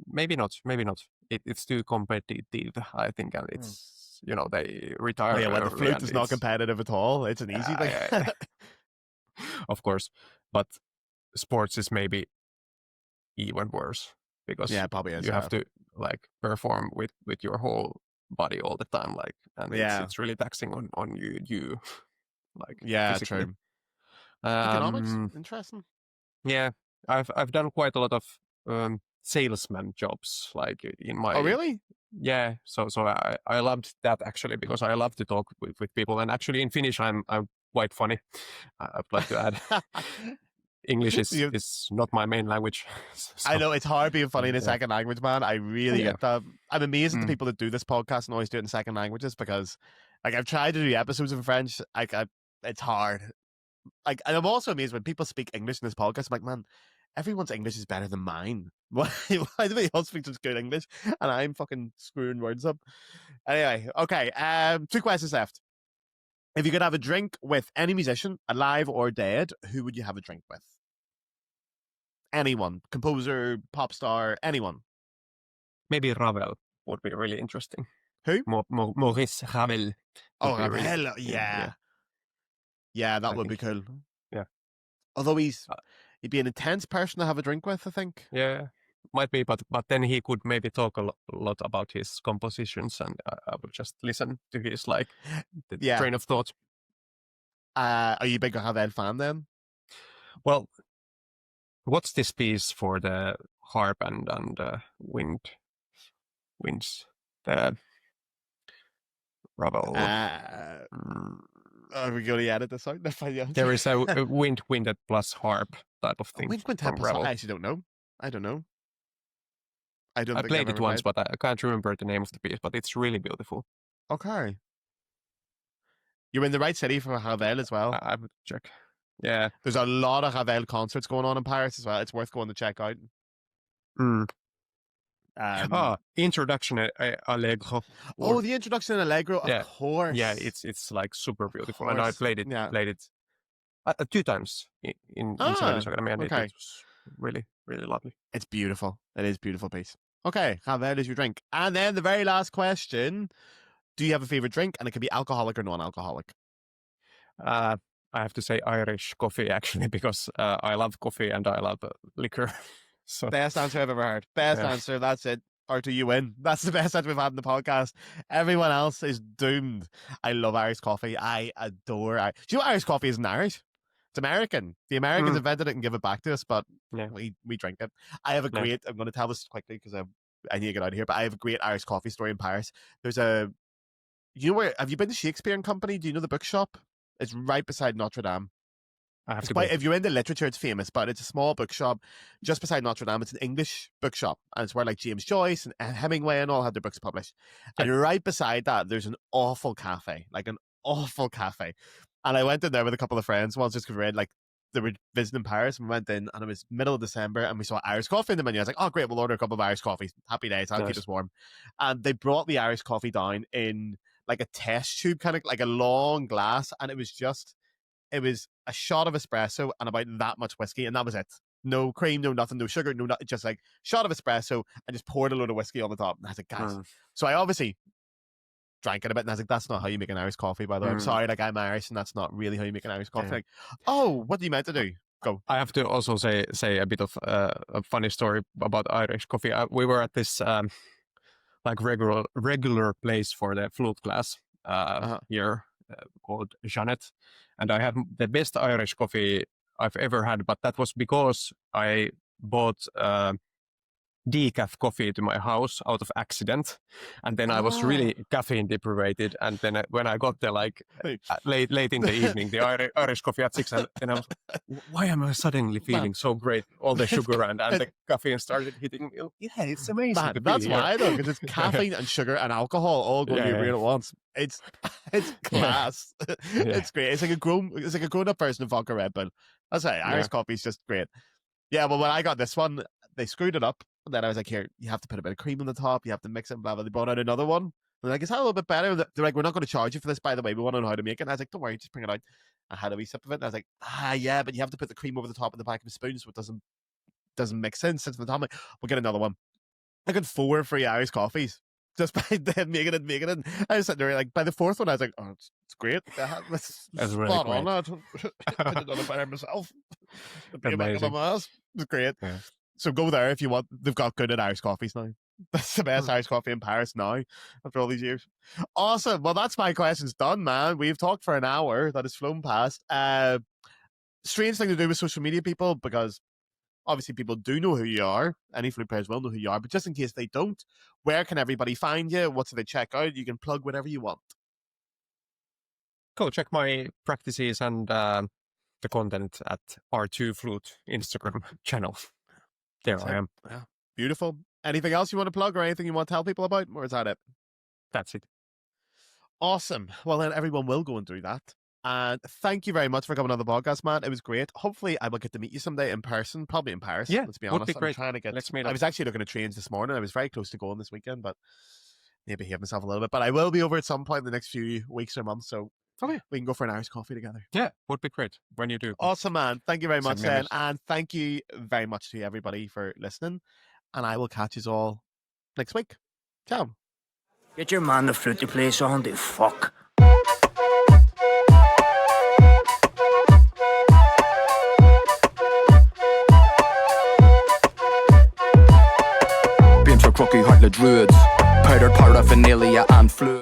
Speaker 3: Maybe not. Maybe not. It's too competitive, I think, and it's they retire.
Speaker 2: Oh yeah, well, the flute is not competitive at all. It's an easy thing.
Speaker 3: Of course, but sports is maybe even worse because
Speaker 2: probably is,
Speaker 3: you have to like perform with your whole body all the time, like, and it's really taxing on you like physically.
Speaker 2: True. Economics, interesting.
Speaker 3: Yeah, I've done quite a lot of salesman jobs, like in my.
Speaker 2: Oh really?
Speaker 3: Yeah, so I loved that actually because I love to talk with people, and actually in Finnish I'm quite funny. I'd like to add. English is not my main language.
Speaker 2: So. I know it's hard being funny in a second language, man. I really get that. I'm amazed at the people that do this podcast and always do it in second languages because, like, I've tried to do episodes in French. It's hard. Like, and I'm also amazed when people speak English in this podcast. I'm like, man, everyone's English is better than mine. Why do they all speak such good English and I'm fucking screwing words up? Anyway, okay. 2 questions left. If you could have a drink with any musician, alive or dead, who would you have a drink with? Anyone. Composer, pop star, anyone.
Speaker 3: Maybe Ravel would be really interesting.
Speaker 2: Who?
Speaker 3: Maurice Ravel.
Speaker 2: Oh, Ravel. Yeah. Yeah, that would be cool.
Speaker 3: Yeah.
Speaker 2: Although he'd be an intense person to have a drink with, I think.
Speaker 3: Yeah, might be, but then he could maybe talk a lot about his compositions, and I would just listen to his train of thought.
Speaker 2: Are you a big Ravel fan then?
Speaker 3: Well, what's this piece for the harp and winds? The Ravel.
Speaker 2: Are we going to edit this out?
Speaker 3: There is a winded plus harp type of thing.
Speaker 2: Wind quintet plus harp? I actually don't know. I don't know. I
Speaker 3: played it once, but I can't remember the name of the piece, but it's really beautiful.
Speaker 2: Okay. You're in the right city for Ravel as well.
Speaker 3: I would check. Yeah.
Speaker 2: There's a lot of Ravel concerts going on in Paris as well. It's worth going to check out.
Speaker 3: Introduction Allegro.
Speaker 2: The introduction Allegro, of course.
Speaker 3: Yeah, it's like super beautiful, and I played it 2 times in Sibelius Academy, and it was really, really lovely.
Speaker 2: It's beautiful. It is a beautiful piece. Okay, Ravel is your drink, and then the very last question: do you have a favorite drink, and it can be alcoholic or non-alcoholic?
Speaker 3: I have to say Irish coffee actually, because I love coffee and I love liquor. So
Speaker 2: best answer I've ever heard. Best answer. That's it. Arttu, you win. That's the best answer we've had in the podcast. Everyone else is doomed. I love Irish coffee. I adore it. Do you know Irish coffee isn't Irish? It's American. The Americans invented it and give it back to us, but we drink it. I have a great, I'm going to tell this quickly because I need to get out of here, but I have a great Irish coffee story in Paris. There's have you been to Shakespeare and Company? Do you know the bookshop? It's right beside Notre Dame. If you're into literature, it's famous, but it's a small bookshop just beside Notre Dame. It's an English bookshop, and it's where like James Joyce and Hemingway and all had their books published. Yeah. And right beside that, there's an awful cafe. And I went in there with a couple of friends once just because we read they were visiting Paris, and we went in, and it was middle of December, and we saw Irish coffee in the menu. I was like, oh great, we'll order a cup of Irish coffee. Happy days, I'll keep us warm. And they brought the Irish coffee down in like a test tube, kind of like a long glass, and it was just it was a shot of espresso and about that much whiskey, and that was it. No cream, no nothing, no sugar, no nothing, just like shot of espresso and just poured a load of whiskey on the top. And I was like, guys. So I obviously drank it a bit, and I was like, that's not how you make an Irish coffee, by the way. I'm sorry, like, I'm Irish, and that's not really how you make an Irish coffee. Like, oh, what do you meant to do? Go.
Speaker 3: I have to also say a bit of a funny story about Irish coffee. We were at this like regular place for the flute class here called Jeanette, and I had the best Irish coffee I've ever had, but that was because I bought decaf coffee to my house out of accident, and then I was really caffeine deprived, and then when I got there like late in the evening, the Irish coffee at 6, and I was why am I suddenly feeling so great? All the sugar and the caffeine started hitting me. Yeah, it's amazing.
Speaker 2: Man, that's why though, because it's caffeine and sugar and alcohol all going to your brain at once. It's class. It's great. It's like a grown up version of vodka Red Bull. That's right. Irish coffee is just great. Yeah, but when I got this one, they screwed it up. And then I was like, here, you have to put a bit of cream on the top. You have to mix it, blah, blah. They brought out another one. They're like, is that a little bit better? They're like, we're not going to charge you for this, by the way. We want to know how to make it. And I was like, don't worry, just bring it out. I had a wee sip of it. And I was like, yeah, but you have to put the cream over the top of the back of a spoon so it doesn't mix in. Since the top, I'm like, we'll get another one. I got 4 free Irish coffees just by them making it. I was sitting there like, by the 4th one, I was like, oh, it's great. That's really on it. I did it by myself. It's great. Yeah. So go there if you want. They've got good at Irish coffees now. That's the best Irish coffee in Paris now after all these years. Awesome. Well, that's my questions done, man. We've talked for an hour. That has flown past. Strange thing to do with social media, people, because obviously people do know who you are. Any flute players will know who you are. But just in case they don't, where can everybody find you? What do they check out? You can plug whatever you want.
Speaker 3: Go check my practices and the content at Arttu Flute Instagram channel. There I am.
Speaker 2: Yeah. Beautiful. Anything else you want to plug or anything you want to tell people about? Or is that it?
Speaker 3: That's it.
Speaker 2: Awesome. Well, then everyone will go and do that. And thank you very much for coming on the podcast, man. It was great. Hopefully, I will get to meet you someday in person, probably in Paris.
Speaker 3: Yeah,
Speaker 2: let's be honest.
Speaker 3: Would be great.
Speaker 2: I'm trying to get.
Speaker 3: Let's meet up.
Speaker 2: I was actually looking at trains this morning. I was very close to going this weekend, but maybe behave myself a little bit. But I will be over at some point in the next few weeks or months. So we can go for an Irish coffee together.
Speaker 3: Yeah, would be great when you do.
Speaker 2: Awesome, man. Thank you very much, then. And thank you very much to everybody for listening. And I will catch you all next week. Ciao.
Speaker 1: Get your man the flute to play song, the fuck.
Speaker 4: Been for crocky heart le druids, powdered paraphernalia and Flute.